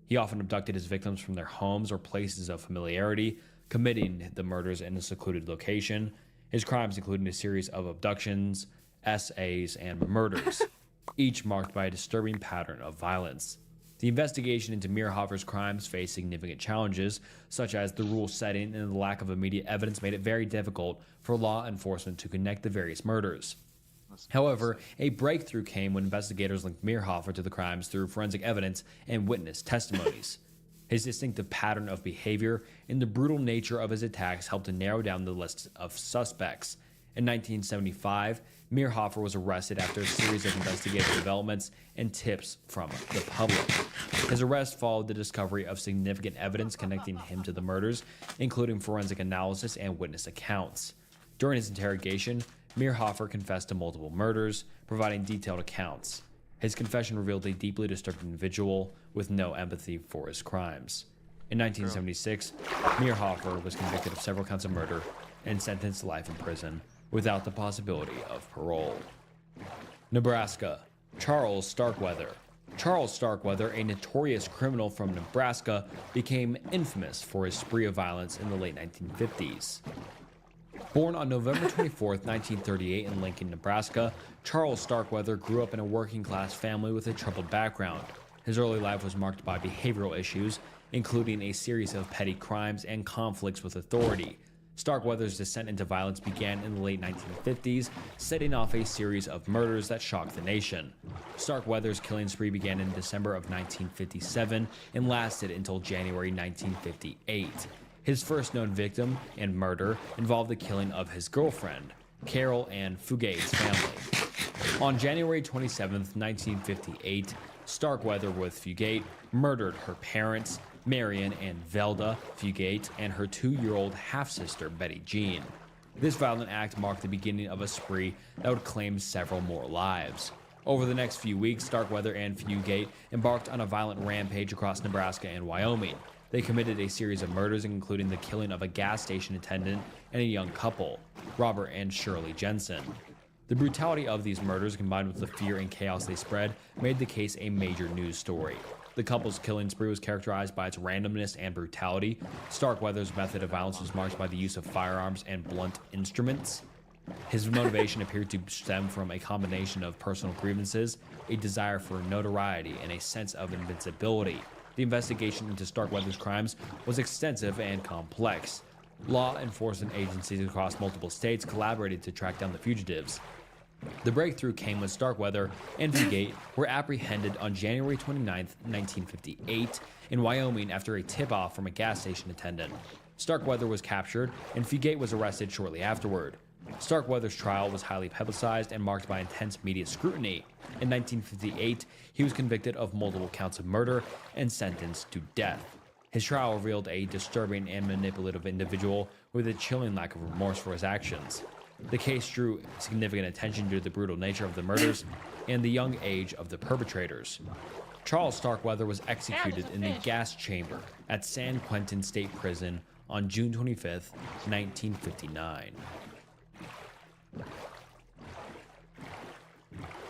He often abducted his victims from their homes or places of familiarity, committing the murders in a secluded location. His crimes included a series of abductions, SAs, and murders, each marked by a disturbing pattern of violence. The investigation into Meerhofer's crimes faced significant challenges, such as the rural setting and the lack of immediate evidence made it very difficult for law enforcement to connect the various murders. However, a breakthrough came when investigators linked Meerhofer to the crimes through forensic evidence and witness testimonies. His distinctive pattern of behavior and the brutal nature of his attacks helped to narrow down the list of suspects. In 1975, Meerhofer was arrested after a series of investigative developments and tips from the public. His arrest followed the discovery of significant evidence connecting him to the murders, including forensic analysis and witness accounts. During his interrogation, Meerhofer confessed to multiple murders, providing detailed accounts. His confession revealed a deeply disturbed individual with no empathy for his crimes. In 1976, Meerhofer was convicted of several counts of murder and sentenced to life in prison without the possibility of parole. Nebraska, Charles Starkweather. Charles Starkweather, a notorious criminal from Nebraska, became infamous for his spree of violence in the late 1950s. Born on November 24, 1938 in Lincoln, Nebraska, Charles Starkweather grew up in a working-class family with a troubled background. His early life was marked by behavioral issues, including a series of petty crimes and conflicts with authority. Starkweather's descent into violence began in the late 1950s, setting off a series of murders that shocked the nation. Starkweather's killing spree began in December of 1957 and lasted until January 1958. His first known victim and murder involved the killing of his girlfriend, Carol Ann Fugate's family. On January 27, 1958, Starkweather with Fugate murdered her parents, Marion and Velda Fugate, and her 2-year-old half-sister, Betty Jean. This violent act marked the beginning of a spree that would claim several more lives. Over the next few weeks, Starkweather and Fugate embarked on a violent rampage across Nebraska and Wyoming. They committed a series of murders, including the killing of a gas station attendant and a young couple, Robert and Shirley Jensen. The brutality of these murders, combined with the fear and chaos they spread, made the case a major news story. The couple's killing spree was characterized by its randomness and brutality. Starkweather's method of violence was marked by the use of firearms and blunt instruments. His motivation appeared to stem from a combination of personal grievances, a desire for notoriety, and a sense of invincibility. The investigation into Starkweather's crimes was extensive and complex. Law enforcement agencies across multiple states collaborated to track down the fugitives. The breakthrough came when Starkweather and Fugate were apprehended on January 29, 1958, in Wyoming after a tip-off from a gas station attendant. Starkweather was captured, and Fugate was arrested shortly afterward. Starkweather's trial was highly publicized and marked by intense media scrutiny. In 1958, he was convicted of multiple counts of murder and sentenced to death. His trial revealed a disturbing and manipulative individual with a chilling lack of remorse for his actions. The case drew significant attention due to the brutal nature of the murders and the young age of the perpetrators. Charles Starkweather was executed in the gas chamber at San Quentin State Prison on June 25, 1959.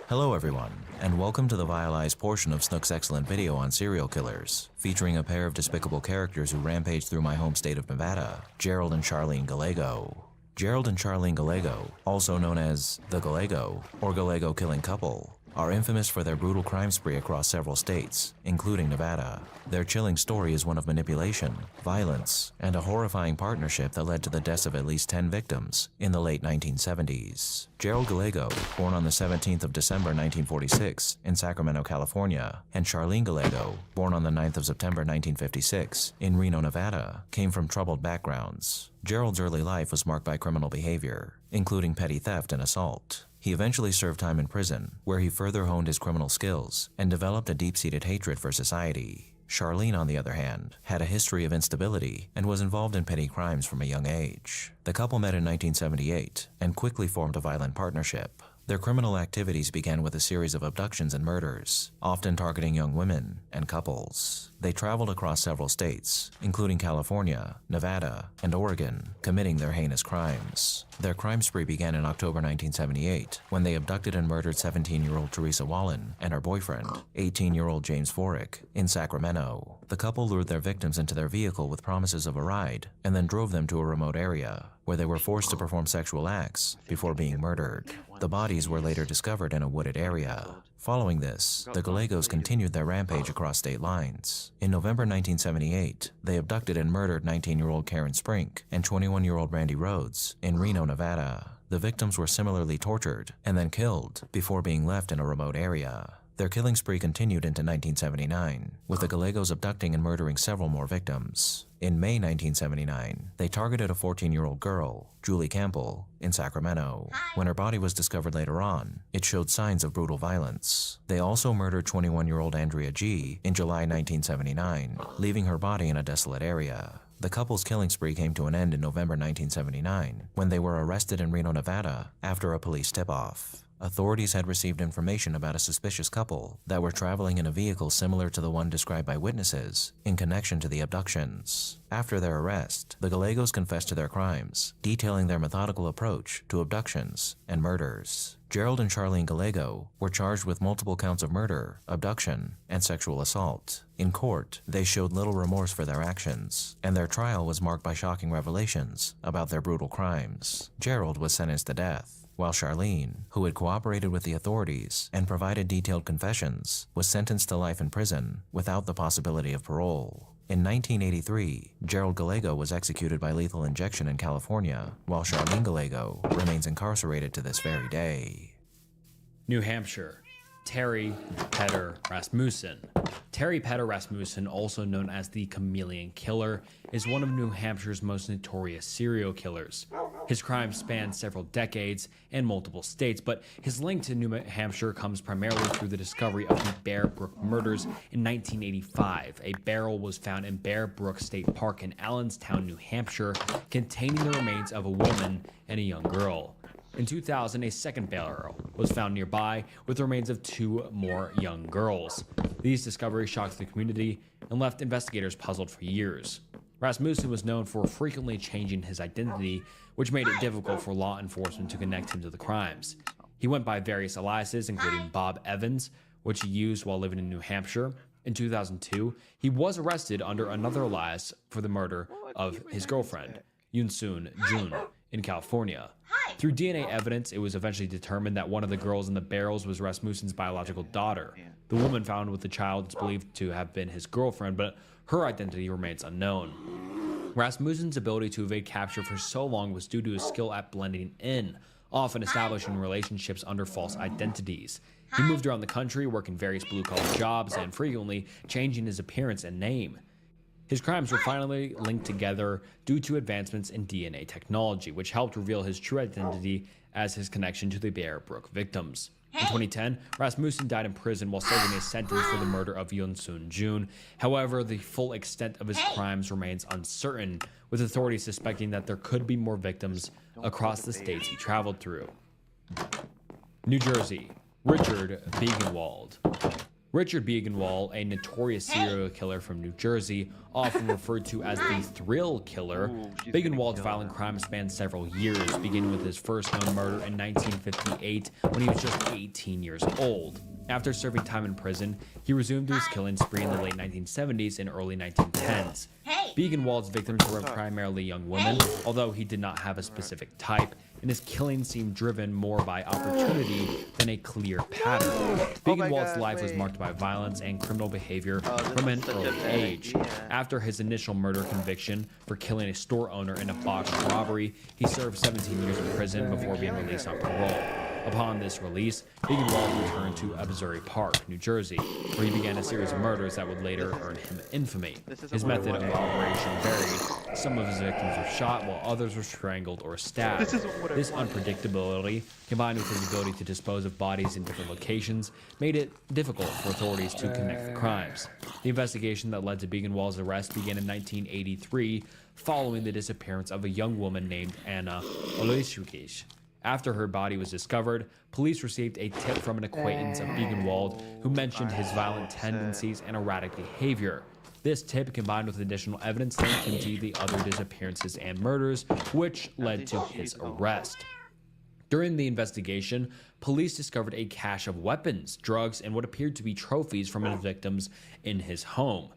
Hello everyone, and welcome to the violized portion of Snook's excellent video on serial killers, featuring a pair of despicable characters who rampage through my home state of Nevada, Gerald and Charlene Gallego. Gerald and Charlene Gallego, also known as the Gallego or Gallego killing couple, are infamous for their brutal crime spree across several states, including Nevada. Their chilling story is one of manipulation, violence, and a horrifying partnership that led to the deaths of at least 10 victims in the late 1970s. Gerald Gallego, born on the 17th of December 1946 in Sacramento, California, and Charlene Gallego, born on the 9th of September 1956 in Reno, Nevada, came from troubled backgrounds. Gerald's early life was marked by criminal behavior, including petty theft and assault. He eventually served time in prison, where he further honed his criminal skills and developed a deep-seated hatred for society. Charlene, on the other hand, had a history of instability and was involved in petty crimes from a young age. The couple met in 1978 and quickly formed a violent partnership. Their criminal activities began with a series of abductions and murders, often targeting young women and couples. They traveled across several states, including California, Nevada, and Oregon, committing their heinous crimes. Their crime spree began in October 1978, when they abducted and murdered 17-year-old Teresa Wallen and her boyfriend, 18-year-old James Forick, in Sacramento. The couple lured their victims into their vehicle with promises of a ride, and then drove them to a remote area, where they were forced to perform sexual acts before being murdered. The bodies were later discovered in a wooded area. Following this, the Gallegos continued their rampage across state lines. In November 1978, they abducted and murdered 19-year-old Karen Sprink and 21-year-old Randy Rhodes in Reno, Nevada. The victims were similarly tortured and then killed before being left in a remote area. Their killing spree continued into 1979, with the Gallegos abducting and murdering several more victims. In May 1979, they targeted a 14-year-old girl, Julie Campbell, in Sacramento. When her body was discovered later on, it showed signs of brutal violence. They also murdered 21-year-old Andrea G. in July 1979, leaving her body in a desolate area. The couple's killing spree came to an end in November 1979, when they were arrested in Reno, Nevada, after a police tip-off. Authorities had received information about a suspicious couple that were traveling in a vehicle similar to the one described by witnesses in connection to the abductions. After their arrest, the Gallegos confessed to their crimes, detailing their methodical approach to abductions and murders. Gerald and Charlene Gallego were charged with multiple counts of murder, abduction, and sexual assault. In court, they showed little remorse for their actions, and their trial was marked by shocking revelations about their brutal crimes. Gerald was sentenced to death, while Charlene, who had cooperated with the authorities and provided detailed confessions, was sentenced to life in prison without the possibility of parole. In 1983, Gerald Gallego was executed by lethal injection in California, while Charlene Gallego remains incarcerated to this very day. New Hampshire. Terry Petter Rasmussen. Terry Petter Rasmussen, also known as the Chameleon Killer, is one of New Hampshire's most notorious serial killers. His crimes span several decades and multiple states, but his link to New Hampshire comes primarily through the discovery of the Bear Brook murders in 1985. A barrel was found in Bear Brook State Park in Allenstown, New Hampshire, containing the remains of a woman and a young girl. In 2000, a second barrel was found nearby with the remains of 2 more young girls. These discoveries shocked the community and left investigators puzzled for years. Rasmussen was known for frequently changing his identity, which made it difficult for law enforcement to connect him to the crimes. He went by various aliases, including Bob Evans, which he used while living in New Hampshire. In 2002, he was arrested under another alias for the murder of his girlfriend, Yoon-soon Jun, in California. Through DNA evidence, it was eventually determined that one of the girls in the barrels was Rasmussen's biological daughter. The woman found with the child is believed to have been his girlfriend, but her identity remains unknown. Rasmussen's ability to evade capture for so long was due to his skill at blending in, often establishing relationships under false identities. He moved around the country, working various blue-collar jobs, and frequently changing his appearance and name. His crimes were finally linked together due to advancements in DNA technology, which helped reveal his true identity as his connection to the Bear Brook victims. In 2010, Rasmussen died in prison while serving a sentence for the murder of Yoon-soon Jun. However, the full extent of his crimes remains uncertain, with authorities suspecting that there could be more victims across the states he traveled through. New Jersey. Richard Biegenwald. Richard Biegenwald, a notorious serial killer from New Jersey, often referred to as the Thrill Killer. Biegenwald's violent crime spanned several years, beginning with his first known murder in 1958 when he was just 18 years old. After serving time in prison, he resumed his killing spree in the late 1970s and early 1910s. Biegenwald's victims were primarily young women, although he did not have a specific type, and his killings seemed driven more by opportunity than a clear pattern. Biegenwald's life was marked by violence and criminal behavior from an early age. After his initial murder conviction for killing a store owner in a botched robbery, he served 17 years in prison before being released on parole. Upon this release, Biegenwald returned to Absbury Park, New Jersey, where he began a series of murders that would later earn him infamy. His method of operation varied. Some of his victims were shot, while others were strangled or stabbed. This unpredictability, combined with his ability to dispose of bodies in different locations, made it difficult for authorities to connect the crimes. The investigation that led to Biegenwald's arrest began in 1983, following the disappearance of a young woman named Anna Olejszukic. After her body was discovered, police received a tip from an acquaintance of Biegenwald who mentioned his violent tendencies and erratic behavior. This tip, combined with additional evidence, linked him to the other disappearances and murders, which led to his arrest. During the investigation, police discovered a cache of weapons, drugs, and what appeared to be trophies from his victims in his home.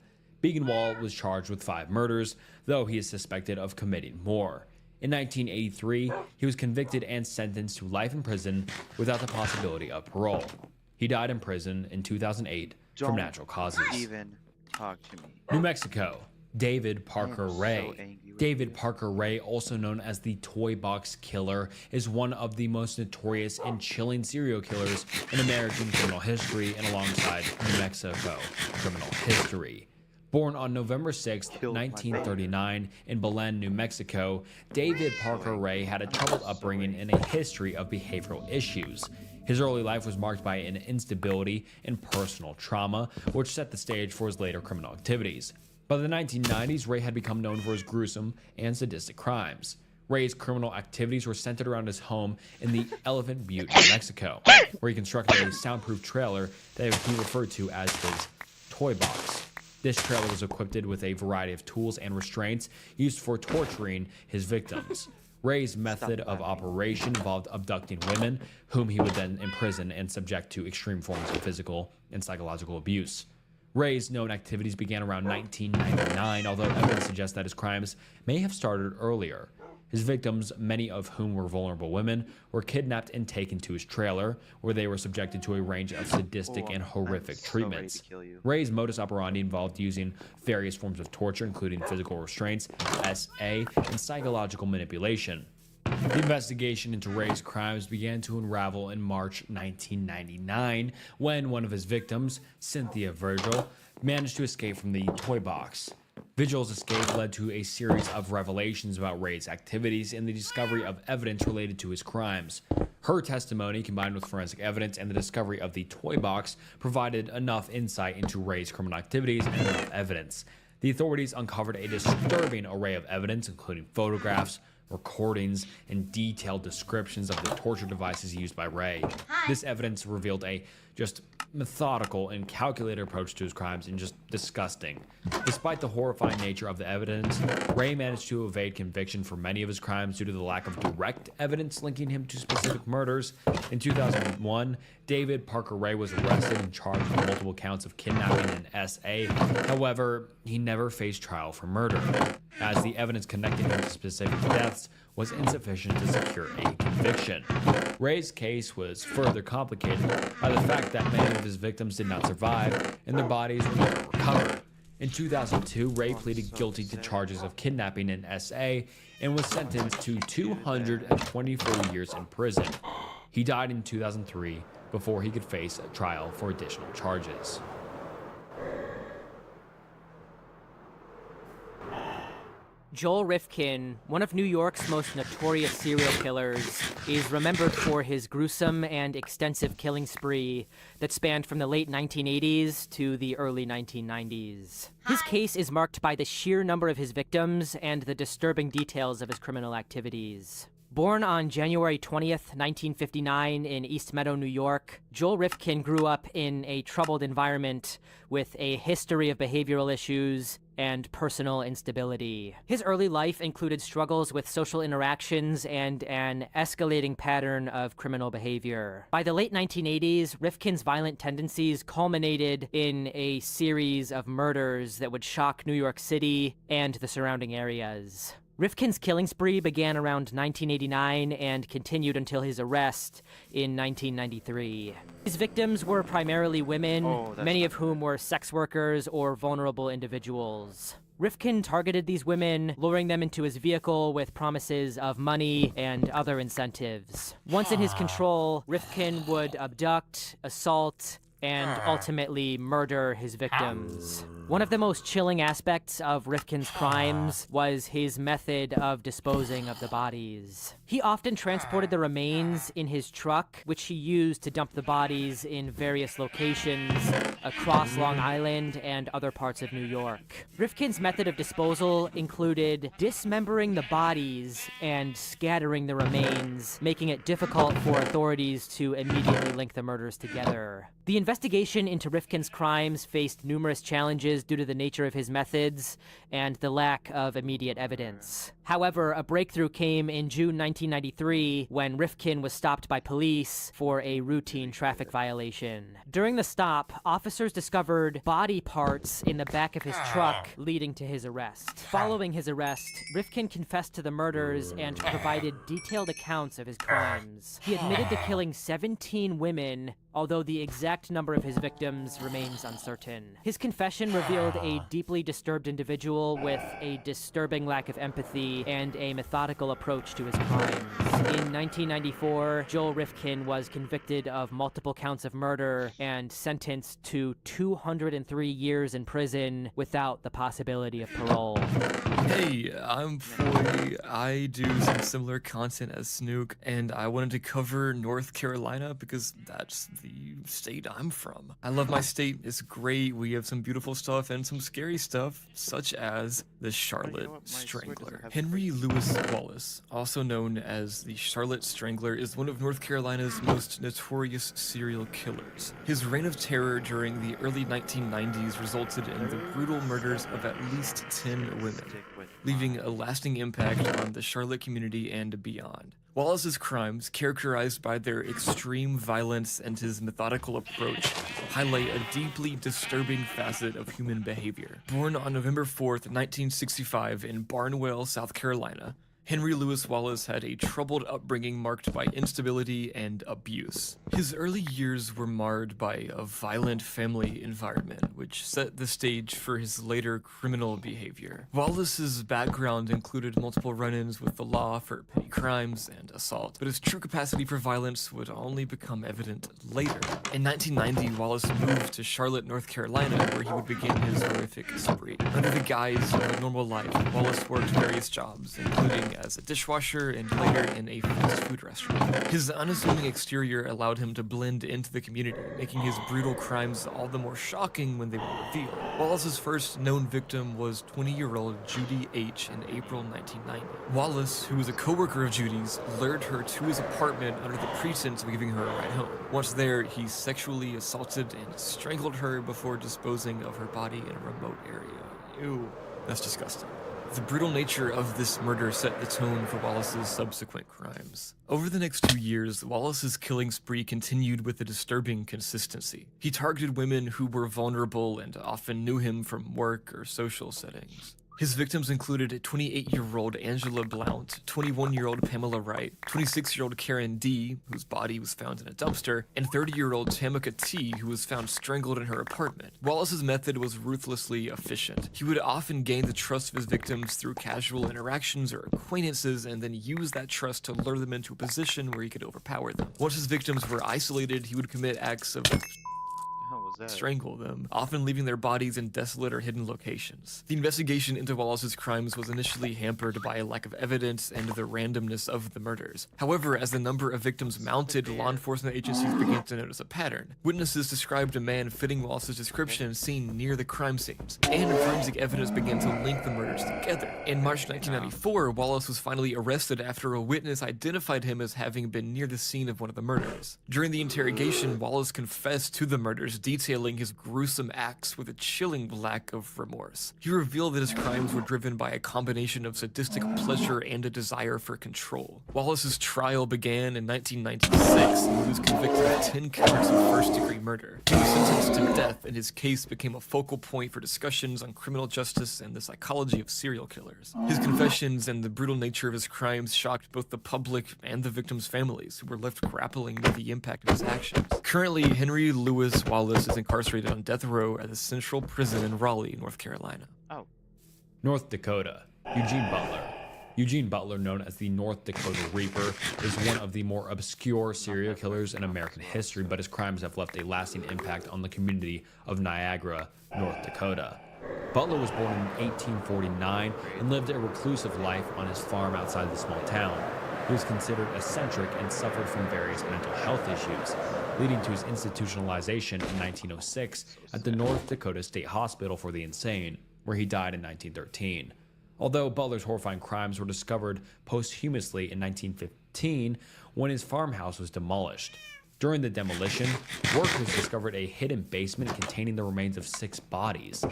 Biegenwald was charged with 5 murders, though he is suspected of committing more. In 1983, he was convicted and sentenced to life in prison without the possibility of parole. He died in prison in 2008 from natural causes. Even talk to me. New Mexico. David Parker Ray. David Parker Ray, also known as the Toy Box Killer, is one of the most notorious and chilling serial killers in American criminal history and alongside New Mexico criminal history. Born on November 6, 1939 in Belen, New Mexico, David Parker Ray had a troubled upbringing and a history of behavioral issues. His early life was marked by an instability and personal trauma, which set the stage for his later criminal activities. By the 1990s, Ray had become known for his gruesome and sadistic crimes. Ray's criminal activities were centered around his home in the Elephant Butte, New Mexico, where he constructed a soundproof trailer that he referred to as his toy box. This trailer was equipped with a variety of tools and restraints used for torturing his victims. Ray's method of operation involved abducting women, whom he would then imprison and subject to extreme forms of physical and psychological abuse. Ray's known activities began around 1999, although evidence suggests that his crimes may have started earlier. His victims, many of whom were vulnerable women, were kidnapped and taken to his trailer, where they were subjected to a range of sadistic and horrific treatments. Ray's modus operandi involved using various forms of torture, including physical restraints, SA, and psychological manipulation. The investigation into Ray's crimes began to unravel in March 1999, when one of his victims, Cynthia Virgil, managed to escape from the toy box. Vigil's escape led to a series of revelations about Ray's activities and the discovery of evidence related to his crimes. Her testimony, combined with forensic evidence and the discovery of the toy box, provided enough insight into Ray's criminal activities and enough evidence. The authorities uncovered a disturbing array of evidence, including photographs, recordings, and detailed descriptions of the torture devices used by Ray. This evidence revealed a just methodical and calculated approach to his crimes and just disgusting. Despite the horrifying nature of the evidence, Ray managed to evade conviction for many of his crimes due to the lack of direct evidence linking him to specific murders. In 2001, David Parker Ray was arrested and charged with multiple counts of kidnapping and SA. However, he never faced trial for murder, as the evidence connecting him to specific deaths was insufficient to secure a conviction. Ray's case was further complicated by the fact that many of his victims did not survive and their bodies were never recovered. In 2002, Ray pleaded guilty to charges of kidnapping and SA and was sentenced to 224 years in prison. He died in 2003 before he could face a trial for additional charges. Joel Rifkin, one of New York's most notorious serial killers, is remembered for his gruesome and extensive killing spree that spanned from the late 1980s to the early 1990s. His case is marked by the sheer number of his victims and the disturbing details of his criminal activities. Born on January 20th, 1959 in East Meadow, New York, Joel Rifkin grew up in a troubled environment with a history of behavioral issues and personal instability. His early life included struggles with social interactions and an escalating pattern of criminal behavior. By the late 1980s, Rifkin's violent tendencies culminated in a series of murders that would shock New York City and the surrounding areas. Rifkin's killing spree began around 1989 and continued until his arrest in 1993. His victims were primarily women, many of whom were sex workers or vulnerable individuals. Rifkin targeted these women, luring them into his vehicle with promises of money and other incentives. Once in his control, Rifkin would abduct, assault, and ultimately murder his victims. One of the most chilling aspects of Rifkin's crimes was his method of disposing of the bodies. He often transported the remains in his truck, which he used to dump the bodies in various locations across Long Island and other parts of New York. Rifkin's method of disposal included dismembering the bodies and scattering the remains, making it difficult for authorities to immediately link the murders together. The investigation into Rifkin's crimes faced numerous challenges due to the nature of his methods and the lack of immediate evidence. However, a breakthrough came in June 1993 when Rifkin was stopped by police for a routine traffic violation. During the stop, officers discovered body parts in the back of his truck, leading to his arrest. Following his arrest, Rifkin confessed to the murders and provided detailed accounts of his crimes. He admitted to killing 17 women, although the exact number of his victims remains uncertain. His confession revealed a deeply disturbed individual with a disturbing lack of empathy and a methodical approach to his crimes. In 1994, Joel Rifkin was convicted of multiple counts of murder and sentenced to 203 years in prison without the possibility of parole. Hey, I'm 40. I do some similar content as Snook, and I wanted to cover North Carolina because that's the state I'm from. I love my state. It's great. We have some beautiful stuff and some scary stuff, such as the Charlotte Strangler. Henry Louis Wallace, also known as the Charlotte Strangler, is one of North Carolina's most notorious serial killers. His reign of terror during the early 1990s resulted in the brutal murders of at least 10 women, leaving a lasting impact on the Charlotte community and beyond. Wallace's crimes, characterized by their extreme violence and his methodical approach, highlight a deeply disturbing facet of human behavior. Born on November 4th, 1965 in Barnwell, South Carolina, Henry Louis Wallace had a troubled upbringing marked by instability and abuse. His early years were marred by a violent family environment, which set the stage for his later criminal behavior. Wallace's background included multiple run-ins with the law for petty crimes and assault, but his true capacity for violence would only become evident later. In 1990, Wallace moved to Charlotte, North Carolina, where he would begin his horrific spree. Under the guise of a normal life, Wallace worked various jobs, including working as a dishwasher and later in a fast food restaurant. His unassuming exterior allowed him to blend into the community, making his brutal crimes all the more shocking when they were revealed. Wallace's first known victim was 20-year-old Judy H. in April 1990. Wallace, who was a co-worker of Judy's, lured her to his apartment under the pretense of giving her a ride home. Once there, he sexually assaulted and strangled her before disposing of her body in a remote area. Ew, that's disgusting. The brutal nature of this murder set the tone for Wallace's subsequent crimes. Over the next 2 years, Wallace's killing spree continued with a disturbing consistency. He targeted women who were vulnerable and often knew him from work or social settings. His victims included 28-year-old Angela Blount, 21-year-old Pamela Wright, 26-year-old Karen D., whose body was found in a dumpster, and 30-year-old Tamika T., who was found strangled in her apartment. Wallace's method was ruthlessly efficient. He would often gain the trust of his victims through casual interactions or acquaintances, and then use that trust to lure them into a position where he could overpower them. Once his victims were isolated, he would commit acts of strangle them, often leaving their bodies in desolate or hidden locations. The investigation into Wallace's crimes was initially hampered by a lack of evidence and the randomness of the murders. However, as the number of victims mounted, law enforcement agencies began to notice a pattern. Witnesses described a man fitting Wallace's description seen near the crime scenes, and forensic evidence began to link the murders together. In March 1994, Wallace was finally arrested after a witness identified him as having been near the scene of one of the murders. During the interrogation, Wallace confessed to the murders, detailing his gruesome acts with a chilling lack of remorse. He revealed that his crimes were driven by a combination of sadistic pleasure and a desire for control. Wallace's trial began in 1996, and he was convicted of 10 counts of first-degree murder. He was sentenced to death, and his case became a focal point for discussions on criminal justice and the psychology of serial killers. His confessions and the brutal nature of his crimes shocked both the public and the victims' families, who were left grappling with the impact of his actions. Currently, Henry Louis Wallace is incarcerated on death row at the Central Prison in Raleigh, North Carolina. North Dakota. Eugene Butler. Eugene Butler, known as the North Dakota Reaper, is one of the more obscure serial killers in American history, but his crimes have left a lasting impact on the community of Niagara, North Dakota. Butler was born in 1849 and lived a reclusive life on his farm outside the small town. He was considered eccentric and suffered from various mental health issues, leading to his institutionalization in 1906 at the North Dakota State Hospital for the Insane, where he died in 1913. Although Butler's horrifying crimes were discovered posthumously in 1915 when his farmhouse was demolished. During the demolition, workers discovered a hidden basement containing the remains of 6 bodies.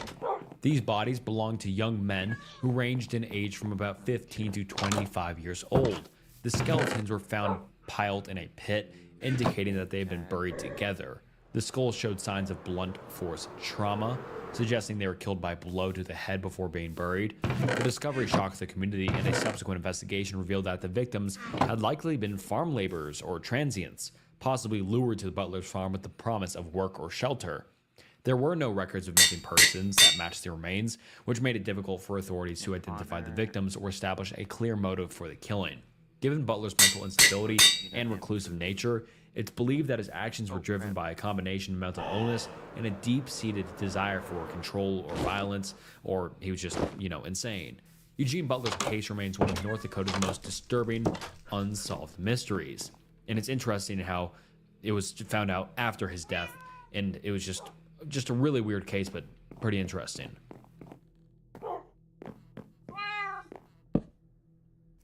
These bodies belonged to young men who ranged in age from about 15 to 25 years old. The skeletons were found piled in a pit, indicating that they had been buried together. The skulls showed signs of blunt force trauma, suggesting they were killed by a blow to the head before being buried. The discovery shocked the community, and a subsequent investigation revealed that the victims had likely been farm laborers or transients, possibly lured to the Butler's farm with the promise of work or shelter. There were no records of missing persons that matched the remains, which made it difficult for authorities to identify the victims or establish a clear motive for the killing. Given Butler's mental instability and reclusive nature, it's believed that his actions were driven by a combination of mental illness and a deep-seated desire for control or violence, or he was just, insane. Eugene Butler's case remains one of North Dakota's most disturbing unsolved mysteries. And it's interesting how it was found out after his death, and it was just a really weird case, but pretty interesting.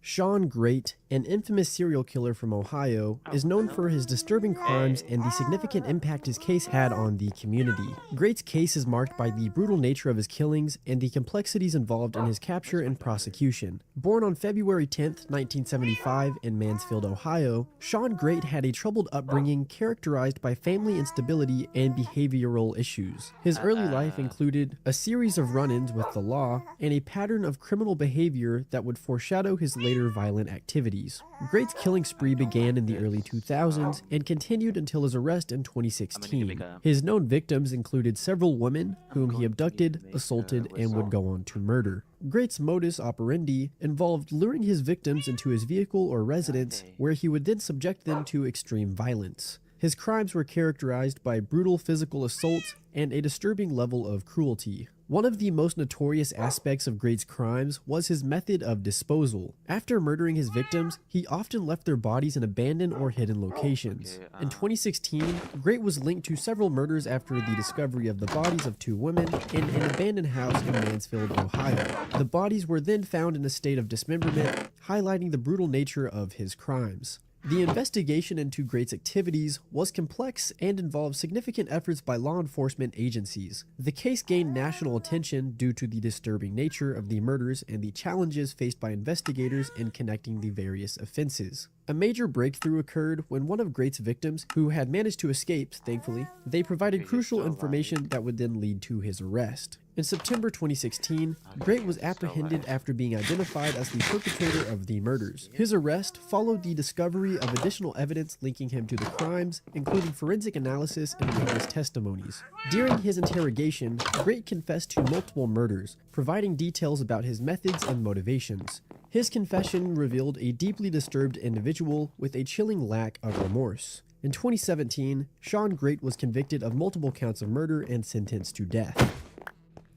Sean Great, an infamous serial killer from Ohio, is known for his disturbing crimes and the significant impact his case had on the community. Great's case is marked by the brutal nature of his killings and the complexities involved in his capture and prosecution. Born on February 10, 1975 in Mansfield, Ohio, Sean Great had a troubled upbringing characterized by family instability and behavioral issues. His early life included a series of run-ins with the law and a pattern of criminal behavior that would foreshadow his later violent activities. Great's killing spree began in the early 2000s and continued until his arrest in 2016. His known victims included several women whom he abducted, assaulted, and would go on to murder. Great's modus operandi involved luring his victims into his vehicle or residence, where he would then subject them to extreme violence. His crimes were characterized by brutal physical assault and a disturbing level of cruelty. One of the most notorious aspects of Great's crimes was his method of disposal. After murdering his victims, he often left their bodies in abandoned or hidden locations. In 2016, Great was linked to several murders after the discovery of the bodies of 2 women in an abandoned house in Mansfield, Ohio. The bodies were then found in a state of dismemberment, highlighting the brutal nature of his crimes. The investigation into Great's activities was complex and involved significant efforts by law enforcement agencies. The case gained national attention due to the disturbing nature of the murders and the challenges faced by investigators in connecting the various offenses. A major breakthrough occurred when one of Great's victims, who had managed to escape, thankfully, they provided crucial information that would then lead to his arrest. In September 2016, Great was apprehended after being identified as the perpetrator of the murders. His arrest followed the discovery of additional evidence linking him to the crimes, including forensic analysis and witness testimonies. During his interrogation, Great confessed to multiple murders, providing details about his methods and motivations. His confession revealed a deeply disturbed individual with a chilling lack of remorse. In 2017, Sean Great was convicted of multiple counts of murder and sentenced to death.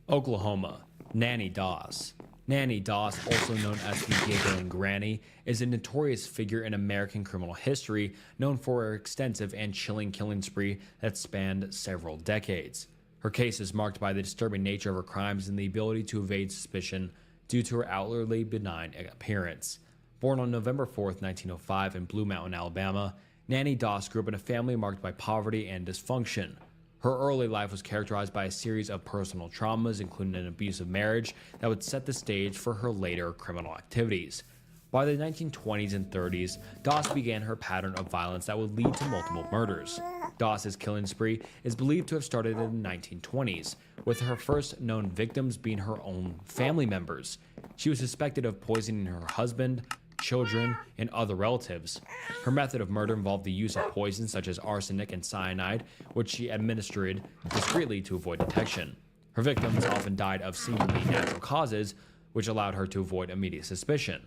Oklahoma, Nanny Doss. Nanny Doss, also known as the Giggling Granny, is a notorious figure in American criminal history, known for her extensive and chilling killing spree that spanned several decades. Her case is marked by the disturbing nature of her crimes and the ability to evade suspicion due to her outwardly benign appearance. Born on November 4, 1905 in Blue Mountain, Alabama, Nanny Doss grew up in a family marked by poverty and dysfunction. Her early life was characterized by a series of personal traumas, including an abusive marriage that would set the stage for her later criminal activities. By the 1920s and 30s, Doss began her pattern of violence that would lead to multiple murders. Doss's killing spree is believed to have started in the 1920s, with her first known victims being her own family members. She was suspected of poisoning her husband, children, and other relatives. Her method of murder involved the use of poisons such as arsenic and cyanide, which she administered discreetly to avoid detection. Her victims often died of seemingly natural causes, which allowed her to avoid immediate suspicion.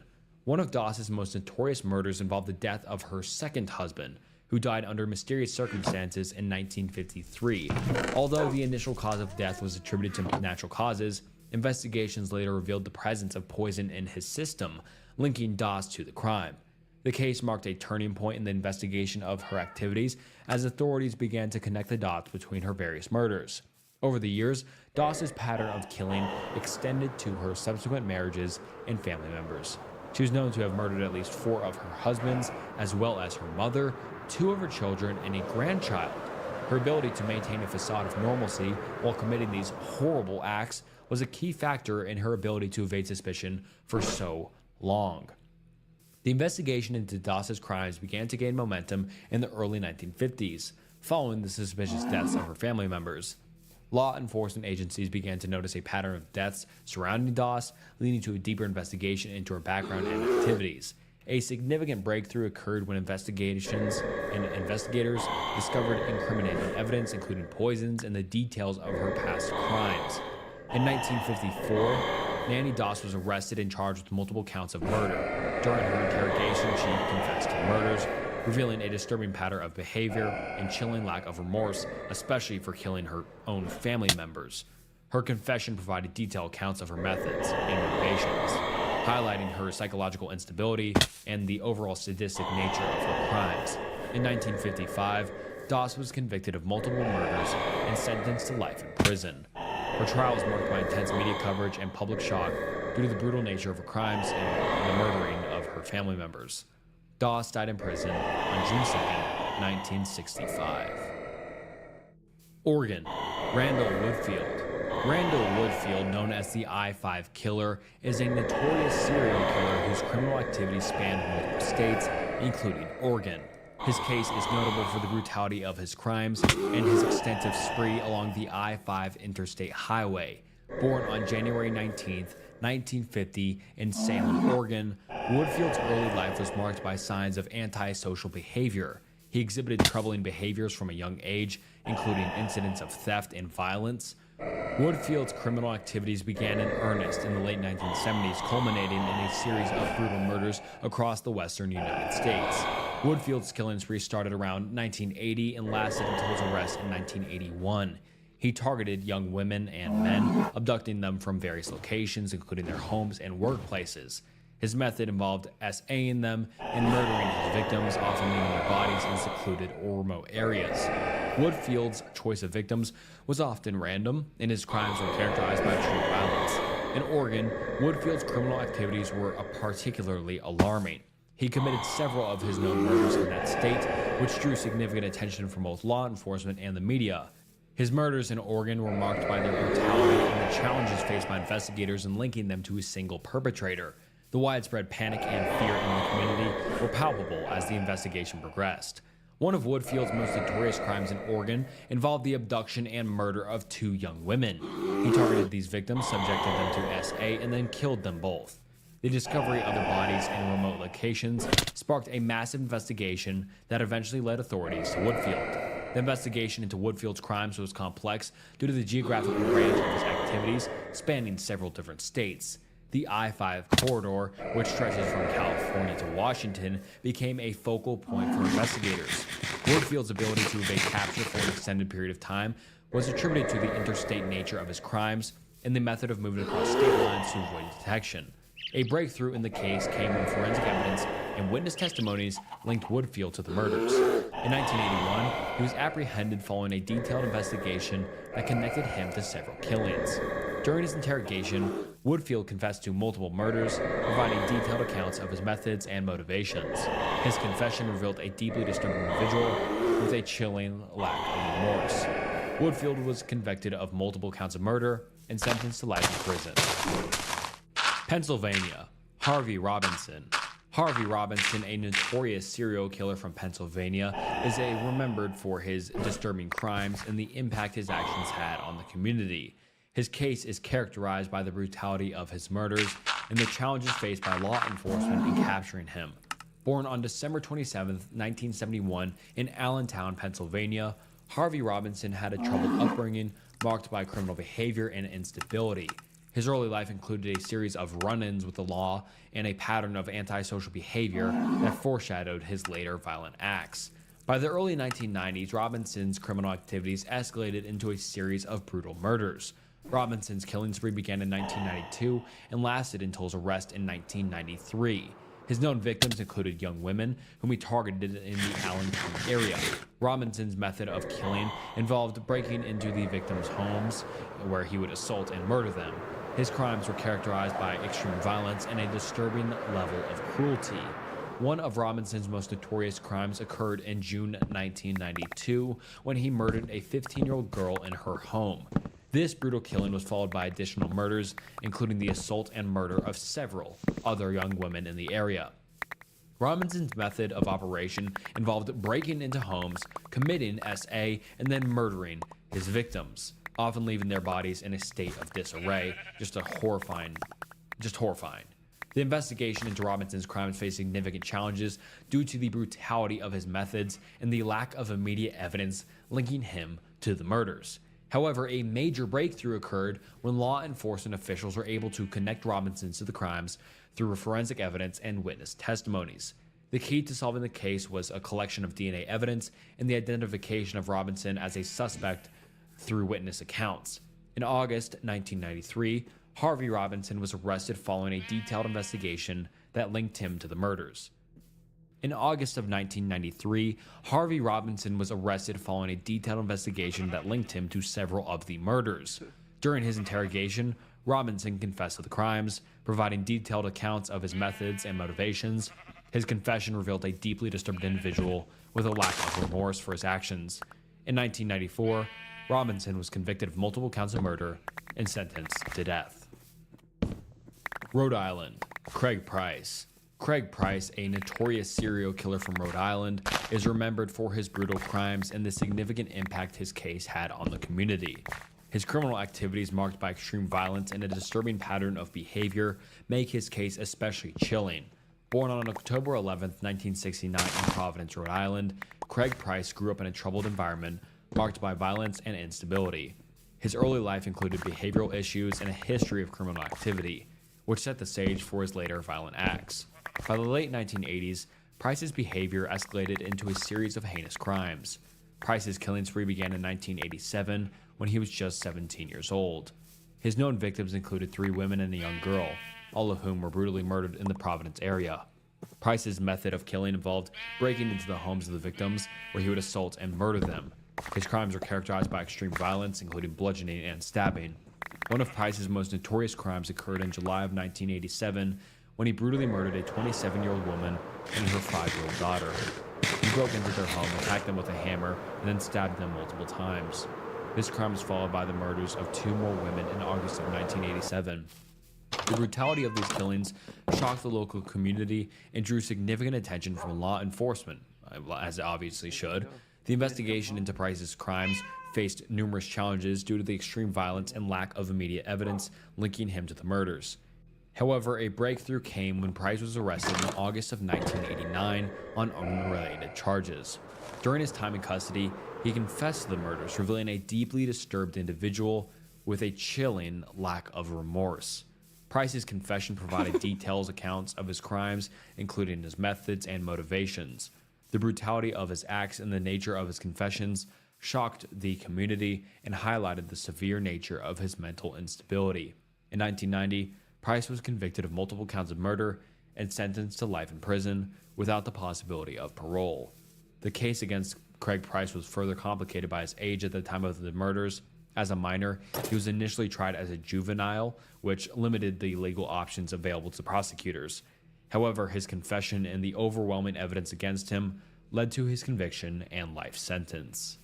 One of Doss's most notorious murders involved the death of her second husband, who died under mysterious circumstances in 1953. Although the initial cause of death was attributed to natural causes, investigations later revealed the presence of poison in his system, linking Doss to the crime. The case marked a turning point in the investigation of her activities as authorities began to connect the dots between her various murders. Over the years, Doss's pattern of killing extended to her subsequent marriages and family members. She was known to have murdered at least 4 of her husbands, as well as her mother, 2 of her children, and a grandchild. Her ability to maintain a facade of normalcy while committing these horrible acts was a key factor in her ability to evade suspicion for so long. The investigation into Doss's crimes began to gain momentum in the early 1950s, following the suspicious deaths of her family members. Law enforcement agencies began to notice a pattern of deaths surrounding Doss, leading to a deeper investigation into her background and activities. A significant breakthrough occurred when investigators discovered incriminating evidence, including poisons and the details of her past crimes. In 1954, Nanny Doss was arrested and charged with multiple counts of murder. During her interrogation, she confessed to the murders, revealing a disturbing pattern of behavior and chilling lack of remorse, especially for killing her own family members. Her confession provided detailed accounts of her methods and motivations, highlighting her psychological instability and the overall sadistic nature of her crimes. In 1955, Doss was convicted of multiple murders and sentenced to life in prison. Her trial was marked by intense media coverage and public shock due to the brutal nature of her crimes and the murdering of her family members. Doss died in prison on June 2, 1965. Oregon, Randall Woodfield. Randall Woodfield, known as the I-5 Killer, is a notorious serial killer whose criminal activities span multiple states, including Oregon. His case is notable for the brutality of his crimes and his extensive spree along the I-5 interstate highway. Born on January 19, 1950 in Salem, Oregon, Woodfield's early life was marked by signs of antisocial behavior. He exhibited troubling behaviors from a young age, including incidents of theft and violence. Woodfield's criminal activities began in earnest in the late 1970s, culminating in a series of brutal murders across the western United States. Woodfield's killing spree started around 1980 and lasted until his arrest in 1981. He targeted young women and men, abducting them from various locations, including their homes and workplaces. His method involved SAing them and murdering his victims, often leaving their bodies in secluded or remote areas. Woodfield's choice of victims was often random, and his crimes were characterized by extreme violence. In Oregon, Woodfield's criminal activities were particularly alarming. He committed several of his known murders in that state, which drew significant attention from both law enforcement and the media. His murders in Oregon were marked by their brutality and the challenges faced by investigators in linking them to a single perpetrator. The widespread panic and fear in the community were palpable as the investigation progressed. One of Woodfield's most notorious crimes in Oregon involved the abduction and murder of 2 young women. He targeted these victims, subjected them to SA, and then killed them both. The discovery of their bodies in remote locations sparked a massive investigation that eventually led authorities to Woodfield. The investigation into Woodfield's crimes was complex due to the geographical range of his activities spanning several different states. The I-5 corridor, which stretches from California to Washington, became a focal point for investigators. Woodfield's ability to evade capture for an extended period of time was attributed to the interstate nature of his crimes and the method of moving across state lines to avoid detection. A breakthrough in the case came when forensic evidence and witness testimonies linked Woodfield to the murders. In 1981, he was apprehended following a detailed investigation that connected him to several killings. During his interrogation, Woodfield confessed to multiple murders, providing detailed accounts of his methods and motivations. His confession revealed a deeply disturbed individual with a chilling lack of remorse. Woodfield was convicted of multiple counts of murder and sentenced to life in prison. Pennsylvania, Harvey Robinson. Harvey Robinson, a notorious serial killer from Pennsylvania, is remembered for his disturbing crimes and the impact his actions had on the community. His case is characterized by the brutality of his murders and the challenges faced by law enforcement in capturing him. Born on December 27, 1971, in Allentown, Pennsylvania, Harvey Robinson had a troubled upbringing marked by criminal behavior and instability. His early life included a series of run-ins with the law and a pattern of antisocial behavior that foreshadowed his later violent acts. By the early 1990s, Robinson's criminal activities escalated into a series of brutal murders. Robinson's killing spree began in 1992 and lasted until his arrest in 1993. His known victims included young women, whom he targeted in the Allentown area. Robinson's method of killing involved breaking into the victims' homes, where he would assault and murder them. His crimes were characterized by extreme violence and a disturbing level of cruelty. One of Robinson's most notorious crimes occurred in June 1992 when he murdered a 15-year-old girl in her home. This brutal killing was followed by additional murders, including the assault and murder of several other young women in the area. Robinson's method of operation involved breaking into homes, committing SA, and then murdering his victims, often leaving their bodies in a state of disarray. Just horrifying. The investigation into Robinson's crimes faced significant challenges due to the brutality of his methods and the lack of immediate evidence linking him to the murders. However, a major breakthrough occurred when law enforcement officials were able to connect Robinson to the crimes through forensic evidence and witness testimonies. The key to solving the case was a collection of DNA evidence and the identification of Robinson as a suspect through witness accounts. In August 1993, Harvey Robinson was arrested following a detailed investigation that linked him to the murders. In August of 1993, Harvey Robinson was arrested following a detailed investigation that linked him to several of the murders. During his interrogation, Robinson confessed to the crimes, providing detailed accounts of his methods and motivations. His confession revealed a deeply disturbed individual with a lack of remorse for his actions. In 1994, Robinson was convicted of multiple counts of murder and sentenced to death. Rhode Island, Craig Price. Craig Price, a notorious serial killer from Rhode Island, is remembered for his brutal crimes and the significant impact his case had on the community. His criminal activities, marked by extreme violence and a disturbing pattern of behavior, make his case especially chilling. Born on October 11, 1969 in Providence, Rhode Island, Craig Price grew up in a troubled environment marked by violence and instability. His early life included behavioral issues and a history of criminal activity, which set the stage for his later violent acts. By the late 1980s, Price's behavior escalated into a series of heinous crimes. Price's killing spree began in 1987 when he was just 17 years old. His known victims included 3 women and a young girl, all of whom were brutally murdered in the Providence area. Price's method of killing involved breaking into the homes of the victims, where he would assault and murder them. His crimes were characterized by extreme violence, including bludgeoning and stabbing. One of Price's most notorious crimes occurred in July of 1987 when he brutally murdered a 27-year-old woman and her 5-year-old daughter. He broke into their home, attacked them with a hammer, and then stabbed them multiple times. This crime was followed by the murders of 2 more women in August of 1987. The brutality of these killings shocked the local community and drew significant attention from law enforcement, as it obviously should. The investigation into Price's crimes faced numerous challenges due to the extreme violence and lack of immediate evidence linking him to the murders. However, a breakthrough came when Price was arrested in August of 1989 on unrelated charges. During his time in custody, he confessed to the murders, revealing a deeply disturbed individual with a chilling lack of remorse. Price's confession provided detailed accounts of his crimes, including his methods and motivations. The brutality of his acts and the nature of his confessions shocked the community and highlighted the severe nature of his mental instability. In 1990, Price was convicted of multiple counts of murder and sentenced to life in prison without the possibility of parole. The case against Craig Price was further complicated by his age at the time of the murders. As a minor, he was initially tried as a juvenile, which limited the legal options available to prosecutors. However, his confession and the overwhelming evidence against him led to his conviction and life sentence.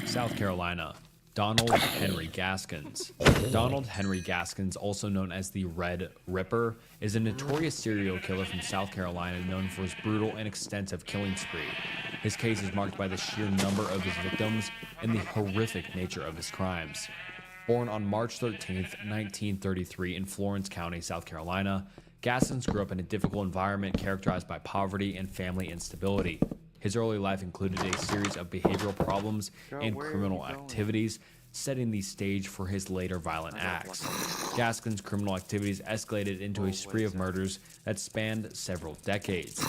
South Carolina. Donald Henry Gaskins. Donald Henry Gaskins, also known as the Red Ripper, is a notorious serial killer from South Carolina known for his brutal and extensive killing spree. His case is marked by the sheer number of his victims and the horrific nature of his crimes. Born on March 13, 1933 in Florence County, South Carolina, Gaskins grew up in a difficult environment characterized by poverty and family instability. His early life included a series of behavioral problems and criminal activities, setting the stage for his later violent acts. Gaskins' criminal activities escalated into a spree of murders that spanned several decades.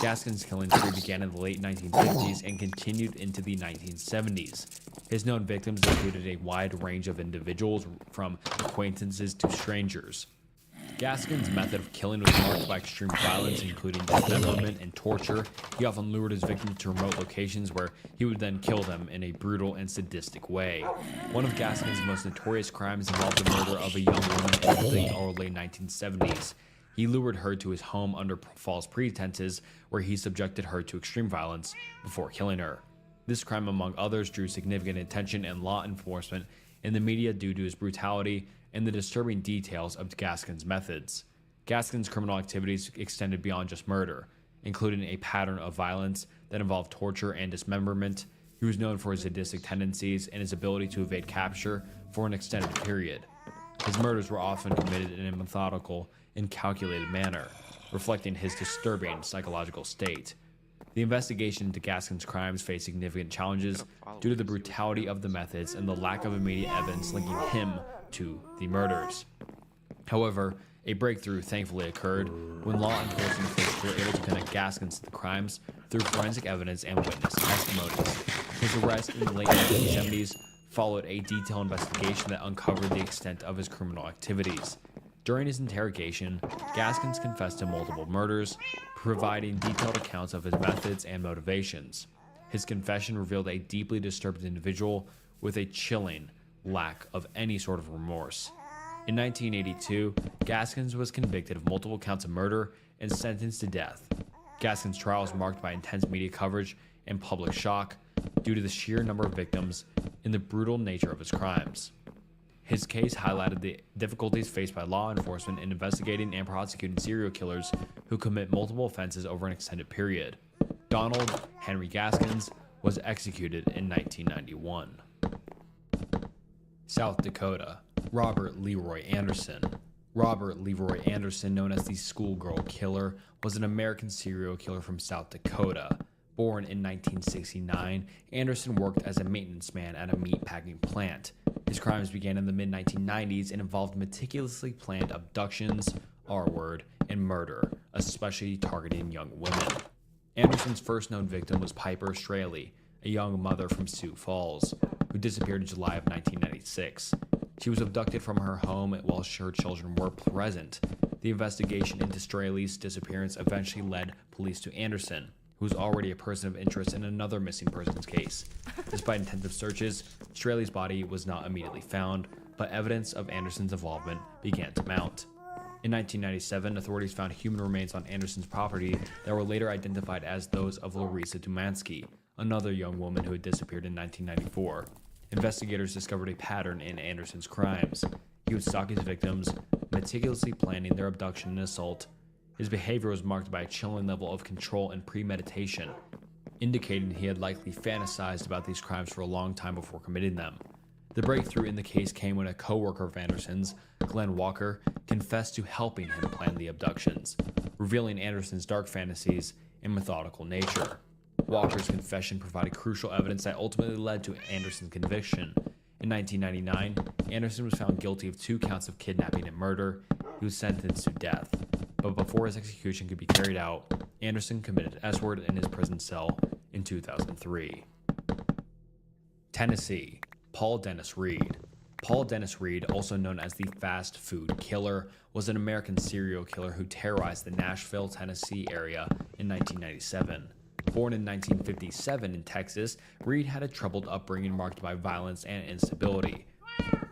Gaskins' killing spree began in the late 1950s and continued into the 1970s. His known victims included a wide range of individuals, from acquaintances to strangers. Gaskins' method of killing was marked by extreme violence, including dismemberment and torture. He often lured his victims to remote locations where he would then kill them in a brutal and sadistic way. One of Gaskins' most notorious crimes involved the murder of a young woman in the early 1970s. He lured her to his home under false pretenses, where he subjected her to extreme violence before killing her. This crime, among others, drew significant attention and law enforcement in the media due to his brutality and the disturbing details of Gaskins' methods. Gaskins' criminal activities extended beyond just murder, including a pattern of violence that involved torture and dismemberment. He was known for his sadistic tendencies and his ability to evade capture for an extended period. His murders were often committed in a methodical and calculated manner, reflecting his disturbing psychological state. The investigation into Gaskins' crimes faced significant challenges due to the brutality of the methods and the lack of immediate evidence linking him to the murders. However, a breakthrough thankfully occurred when law enforcement officials were able to connect Gaskins to the crimes through forensic evidence and witness testimonies. His arrest in the late 1970s followed a detailed investigation that uncovered the extent of his criminal activities. During his interrogation, Gaskins confessed to multiple murders, providing detailed accounts of his methods and motivations. His confession revealed a deeply disturbed individual with a chilling lack of any sort of remorse. In 1982, Gaskins was convicted of multiple counts of murder and sentenced to death. Gaskins' trial was marked by intense media coverage and public shock due to the sheer number of victims and the brutal nature of his crimes. His case highlighted the difficulties faced by law enforcement in investigating and prosecuting serial killers who commit multiple offenses over an extended period. Donald Henry Gaskins was executed in 1991. South Dakota. Robert Leroy Anderson. Robert Leroy Anderson, known as the Schoolgirl Killer, was an American serial killer from South Dakota. Born in 1969, Anderson worked as a maintenance man at a meatpacking plant. His crimes began in the mid-1990s and involved meticulously planned abductions, R-word, and murder, especially targeting young women. Anderson's first known victim was Piper Straley, a young mother from Sioux Falls, who disappeared in July of 1996. She was abducted from her home while her children were present. The investigation into Straley's disappearance eventually led police to Anderson, who was already a person of interest in another missing persons case. Despite intensive searches, Straley's body was not immediately found, but evidence of Anderson's involvement began to mount. In 1997, authorities found human remains on Anderson's property that were later identified as those of Larissa Dumansky, another young woman who had disappeared in 1994. Investigators discovered a pattern in Anderson's crimes. He would stalk his victims, meticulously planning their abduction and assault. His behavior was marked by a chilling level of control and premeditation, indicating he had likely fantasized about these crimes for a long time before committing them. The breakthrough in the case came when a co-worker of Anderson's, Glenn Walker, confessed to helping him plan the abductions, revealing Anderson's dark fantasies and methodical nature. Walker's confession provided crucial evidence that ultimately led to Anderson's conviction. In 1999, Anderson was found guilty of 2 counts of kidnapping and murder. He was sentenced to death. But before his execution could be carried out, Anderson committed S-word in his prison cell in 2003. Tennessee, Paul Dennis Reed. Paul Dennis Reed, also known as the fast food killer, was an American serial killer who terrorized the Nashville, Tennessee area in 1997. Born in 1957 in Texas, Reed had a troubled upbringing marked by violence and instability.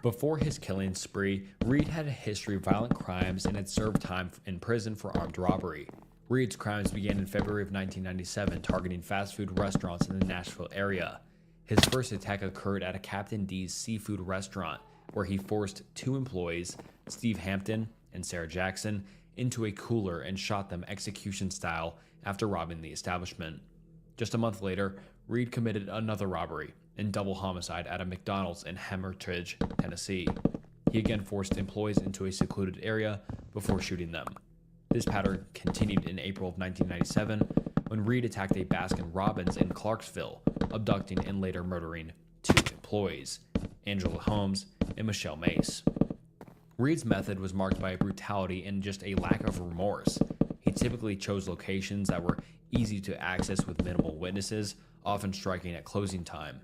Before his killing spree, Reed had a history of violent crimes and had served time in prison for armed robbery. Reed's crimes began in February of 1997, targeting fast food restaurants in the Nashville area. His first attack occurred at a Captain D's seafood restaurant, where he forced 2 employees, Steve Hampton and Sarah Jackson, into a cooler and shot them execution style after robbing the establishment. Just a month later, Reed committed another robbery and double homicide at a McDonald's in Hermitage, Tennessee. He again forced employees into a secluded area before shooting them. This pattern continued in April of 1997 when Reed attacked a Baskin-Robbins in Clarksville, abducting and later murdering 2 employees, Angela Holmes and Michelle Mace. Reed's method was marked by brutality and just a lack of remorse. He typically chose locations that were easy to access with minimal witnesses, often striking at closing time.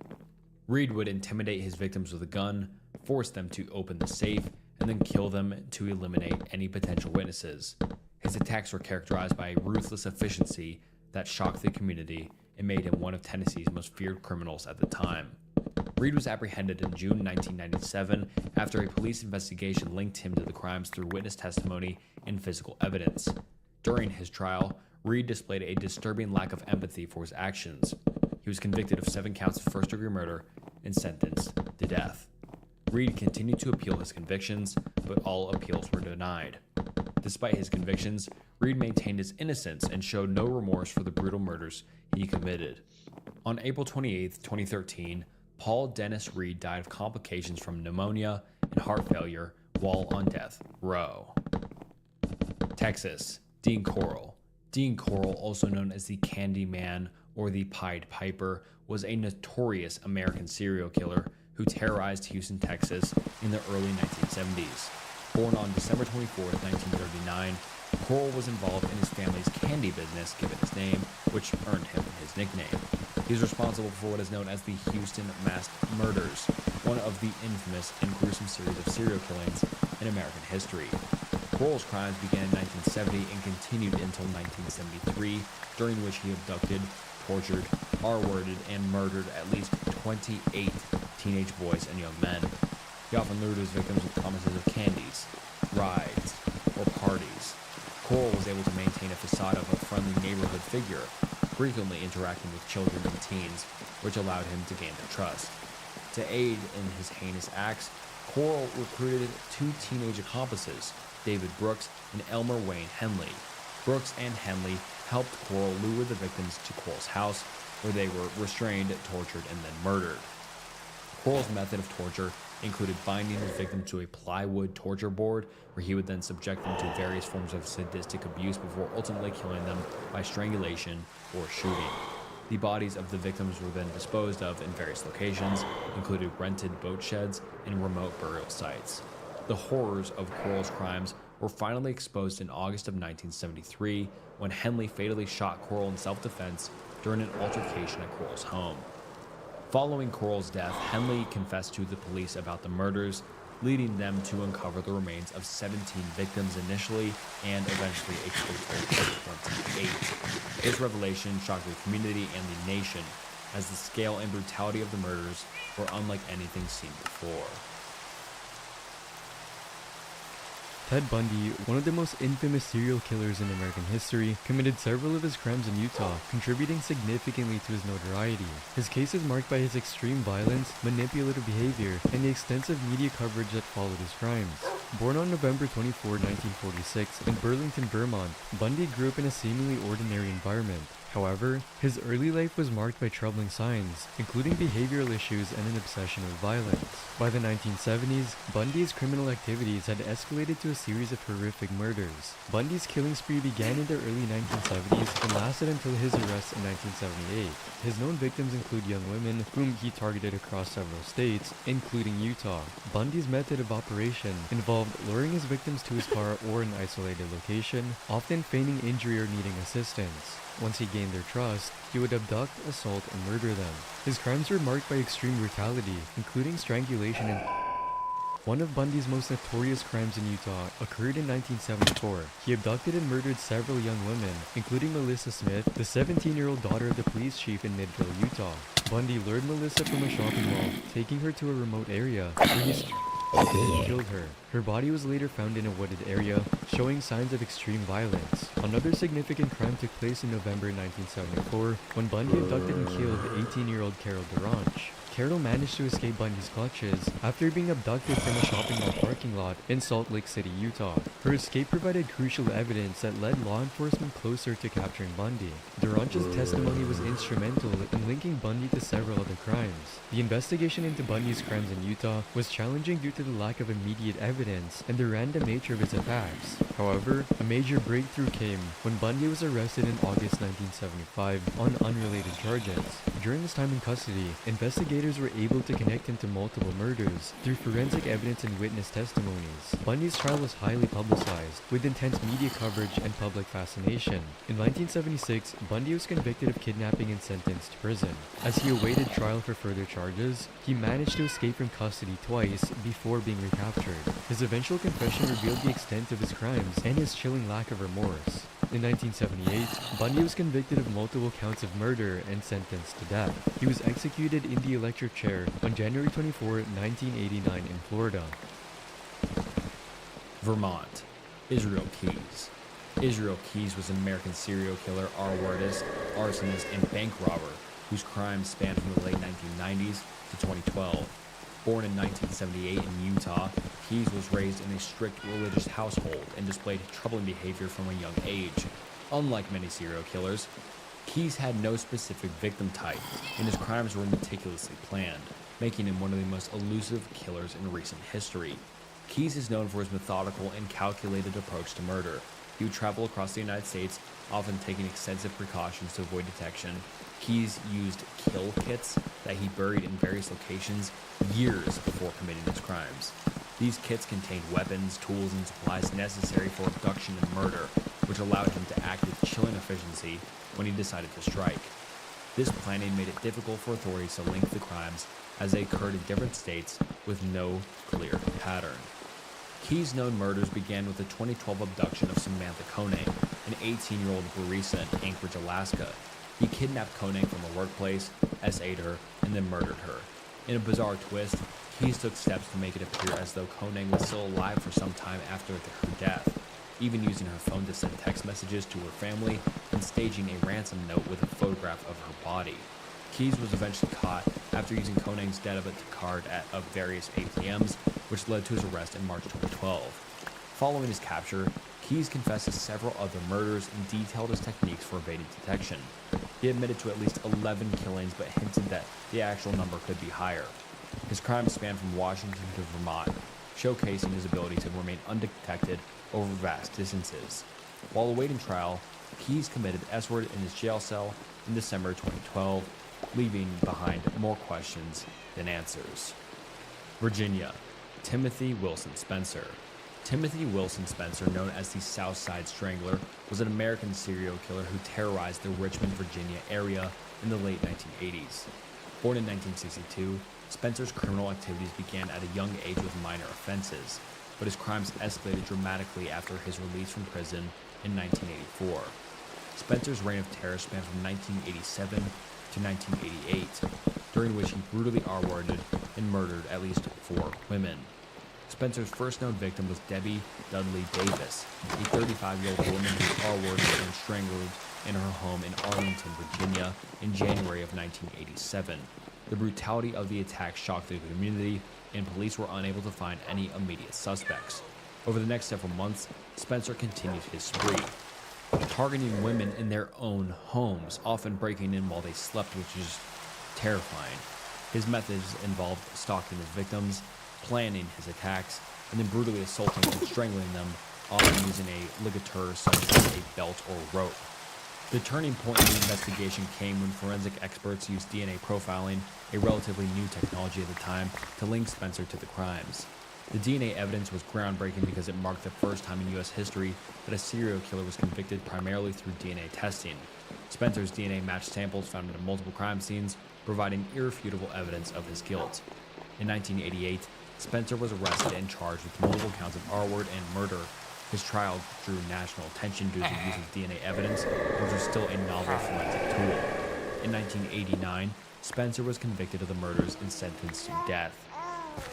Reed would intimidate his victims with a gun, force them to open the safe, and then kill them to eliminate any potential witnesses. His attacks were characterized by a ruthless efficiency that shocked the community and made him one of Tennessee's most feared criminals at the time. Reed was apprehended in June 1997 after a police investigation linked him to the crimes through witness testimony and physical evidence. During his trial, Reed displayed a disturbing lack of empathy for his actions. He was convicted of 7 counts of first-degree murder and sentenced to death. Reed continued to appeal his convictions, but all appeals were denied. Despite his convictions, Reed maintained his innocence and showed no remorse for the brutal murders he committed. On April 28, 2013, Paul Dennis Reed died of complications from pneumonia and heart failure while on death row. Texas, Dean Corll. Dean Corll, also known as the Candy Man or the Pied Piper, was a notorious American serial killer who terrorized Houston, Texas in the early 1970s. Born on December 24, 1939, Corll was involved in his family's candy business, given his name, which earned him his nickname. He is responsible for what is known as the Houston Mass Murders, one of the infamous and gruesome series of serial killings in American history. Corll's crimes began in 1970 and continued until 1973, during which he abducted, tortured, R-worded, and murdered at least 28 teenage boys and young men. He often lured his victims with promises of candies, rides, or parties. Corll was able to maintain a facade of a friendly neighborhood figure, frequently interacting with children and teens, which allowed him to gain their trust. To aid in his heinous acts, Corll recruited 2 teenage accomplices, David Brooks and Elmer Wayne Henley. Brooks and Henley helped Corll lure the victims to Corll's house, where they were restrained, tortured, and then murdered. Corll's method of torture included binding his victim to a plywood torture board, where he would then subject them to various forms of sadistic abuse before ultimately killing them by strangulation or shooting. The bodies of the victims were then disposed of in various locations, including rented boat sheds and remote burial sites. The horrors of Corll's crimes were finally exposed in August of 1973 when Henley fatally shot Corll in self-defense during an altercation at Corll's home. Following Coral's death, Henley confessed to the police about the murders, leading them to uncover the remains of 17 victims initially and eventually a total of 28. This revelation shocked the community and the nation, as the scale and brutality of the murders were unlike anything seen before. Ted Bundy, one of the most infamous serial killers in American history, committed several of his crimes in Utah, contributing significantly to his notoriety. His case is marked by his extreme violence, manipulative behavior, and the extensive media coverage that followed his crimes. Born on November 24, 1946, in Burlington, Vermont, Bundy grew up in a seemingly ordinary environment. However, his early life was marked by troubling signs, including behavioral issues and an obsession with violence. By the 1970s, Bundy's criminal activities had escalated to a series of horrific murders. Bundy's killing spree began in the early 1970s and lasted until his arrest in 1978. His known victims include young women, whom he targeted across several states, including Utah. Bundy's method of operation involved luring his victims to his car or an isolated location, often feigning injury or needing assistance. Once he gained their trust, he would abduct, assault, and murder them. His crimes were marked by extreme brutality, including strangulation and one of Bundy's most notorious crimes in Utah occurred in 1974. He abducted and murdered several young women, including Melissa Smith, the 17-year-old daughter of the police chief in Midville, Utah. Bundy lured Melissa from a shopping mall, taking her to a remote area, where he killed her. Her body was later found in a wooded area, showing signs of extreme violence. Another significant crime took place in November 1974, when Bundy abducted and killed 18-year-old Carol DeRanche. Carol managed to escape Bundy's clutches after being abducted from a shopping mall parking lot in Salt Lake City, Utah. Her escape provided crucial evidence that led law enforcement closer to capturing Bundy. DeRanche's testimony was instrumental in linking Bundy to several other crimes. The investigation into Bundy's crimes in Utah was challenging due to the lack of immediate evidence and the random nature of his attacks. However, a major breakthrough came when Bundy was arrested in August 1975 on unrelated charges. During his time in custody, investigators were able to connect him to multiple murders through forensic evidence and witness testimonies. Bundy's trial was highly publicized, with intense media coverage and public fascination. In 1976, Bundy was convicted of kidnapping and sentenced to prison. As he awaited trial for further charges, he managed to escape from custody twice before being recaptured. His eventual confession revealed the extent of his crimes and his chilling lack of remorse. In 1978, Bundy was convicted of multiple counts of murder and sentenced to death. He was executed in the electric chair on January 24, 1989 in Florida. Vermont. Israel Keyes. Israel Keyes was an American serial killer, artist, arsonist, and bank robber whose crimes spanned from the late 1990s to 2012. Born in 1978 in Utah, Keyes was raised in a strict religious household and displayed troubling behavior from a young age. Unlike many serial killers, Keyes had no specific victim type, and his crimes were meticulously planned, making him one of the most elusive killers in recent history. Keyes is known for his methodical and calculated approach to murder. He would travel across the United States, often taking extensive precautions to avoid detection. Keyes used kill kits that he buried in various locations years before committing his crimes. These kits contained weapons, tools, and supplies necessary for abduction and murder, which allowed him to act with chilling efficiency when he decided to strike. This planning made it difficult for authorities to link the crimes as they occurred in different states with no clear pattern. Keyes' known murders began with the 2012 abduction of Samantha Koenig, an 18-year-old barista in Anchorage, Alaska. He kidnapped Koenig from her workplace, SA'd her, and then murdered her. In a bizarre twist, Keyes took steps to make it appear as though Koenig was still alive for some time after her death, even using her phone to send text messages to her family and staging a ransom note with a photograph of her body. Keyes was eventually caught after using Koenig's debit card of various ATMs, which led to his arrest in March 2012. Following his capture, Keyes confessed to several other murders and detailed his techniques for evading detection. He admitted to at least 11 killings but hinted that the actual number could be higher. His crimes spanned from Washington to Vermont, showcasing his ability to remain undetected over vast distances. While awaiting trial, Keyes committed S-word in his jail cell in December 2012, leaving behind more questions than answers. Virginia. Timothy Wilson Spencer. Timothy Wilson Spencer, known as the Southside Strangler, was an American serial killer who terrorized the Richmond, Virginia area in the late 1980s. Born in 1962, Spencer's criminal activities began at a young age with minor offenses, but his crimes escalated dramatically after his release from prison in 1984. Spencer's reign of terror spanned from 1987 to 1988, during which he brutally R-worded and murdered at least 4 women. Spencer's first known victim was Debbie Dudley Davis, a 35-year-old woman who was R-worded and strangled in her home in Arlington, Virginia in January of 1987. The brutality of the attack shocked the community, and police were unable to find any immediate suspects. Over the next several months, Spencer continued his spree, targeting women in their own homes, often breaking in while they slept, which is terrifying. His methods involved stalking his victims, planning his attacks, and then brutally assaulting and strangling them, often using a ligature such as a belt or rope. The turning point in the investigation came when forensic experts used DNA profiling, a relatively new technology at the time, to link Spencer to the crimes. The DNA evidence was groundbreaking because it marked the first time in U.S. history that a serial killer was convicted primarily through DNA testing. Spencer's DNA matched samples found at multiple crime scenes, providing irrefutable evidence of his guilt. In 1988, Spencer was arrested and charged with multiple counts of R-word and murder. His trial drew national attention due to the use of DNA evidence, which was still a novel forensic tool. In 1989, Spencer was convicted of the murders and sentenced to death.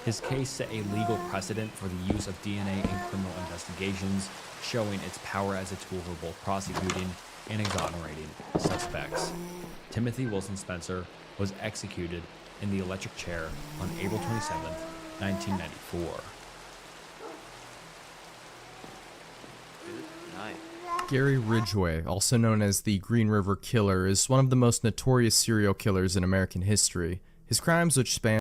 His case set a legal precedent for the use of DNA in criminal investigations, showing its power as a tool for both prosecuting and exonerating suspects. Timothy Wilson Spencer was executed in the electric chair on April 27, 1994. Gary Ridgway, also known as the Green River Killer, is one of the most notorious serial killers in American history. His crimes, which span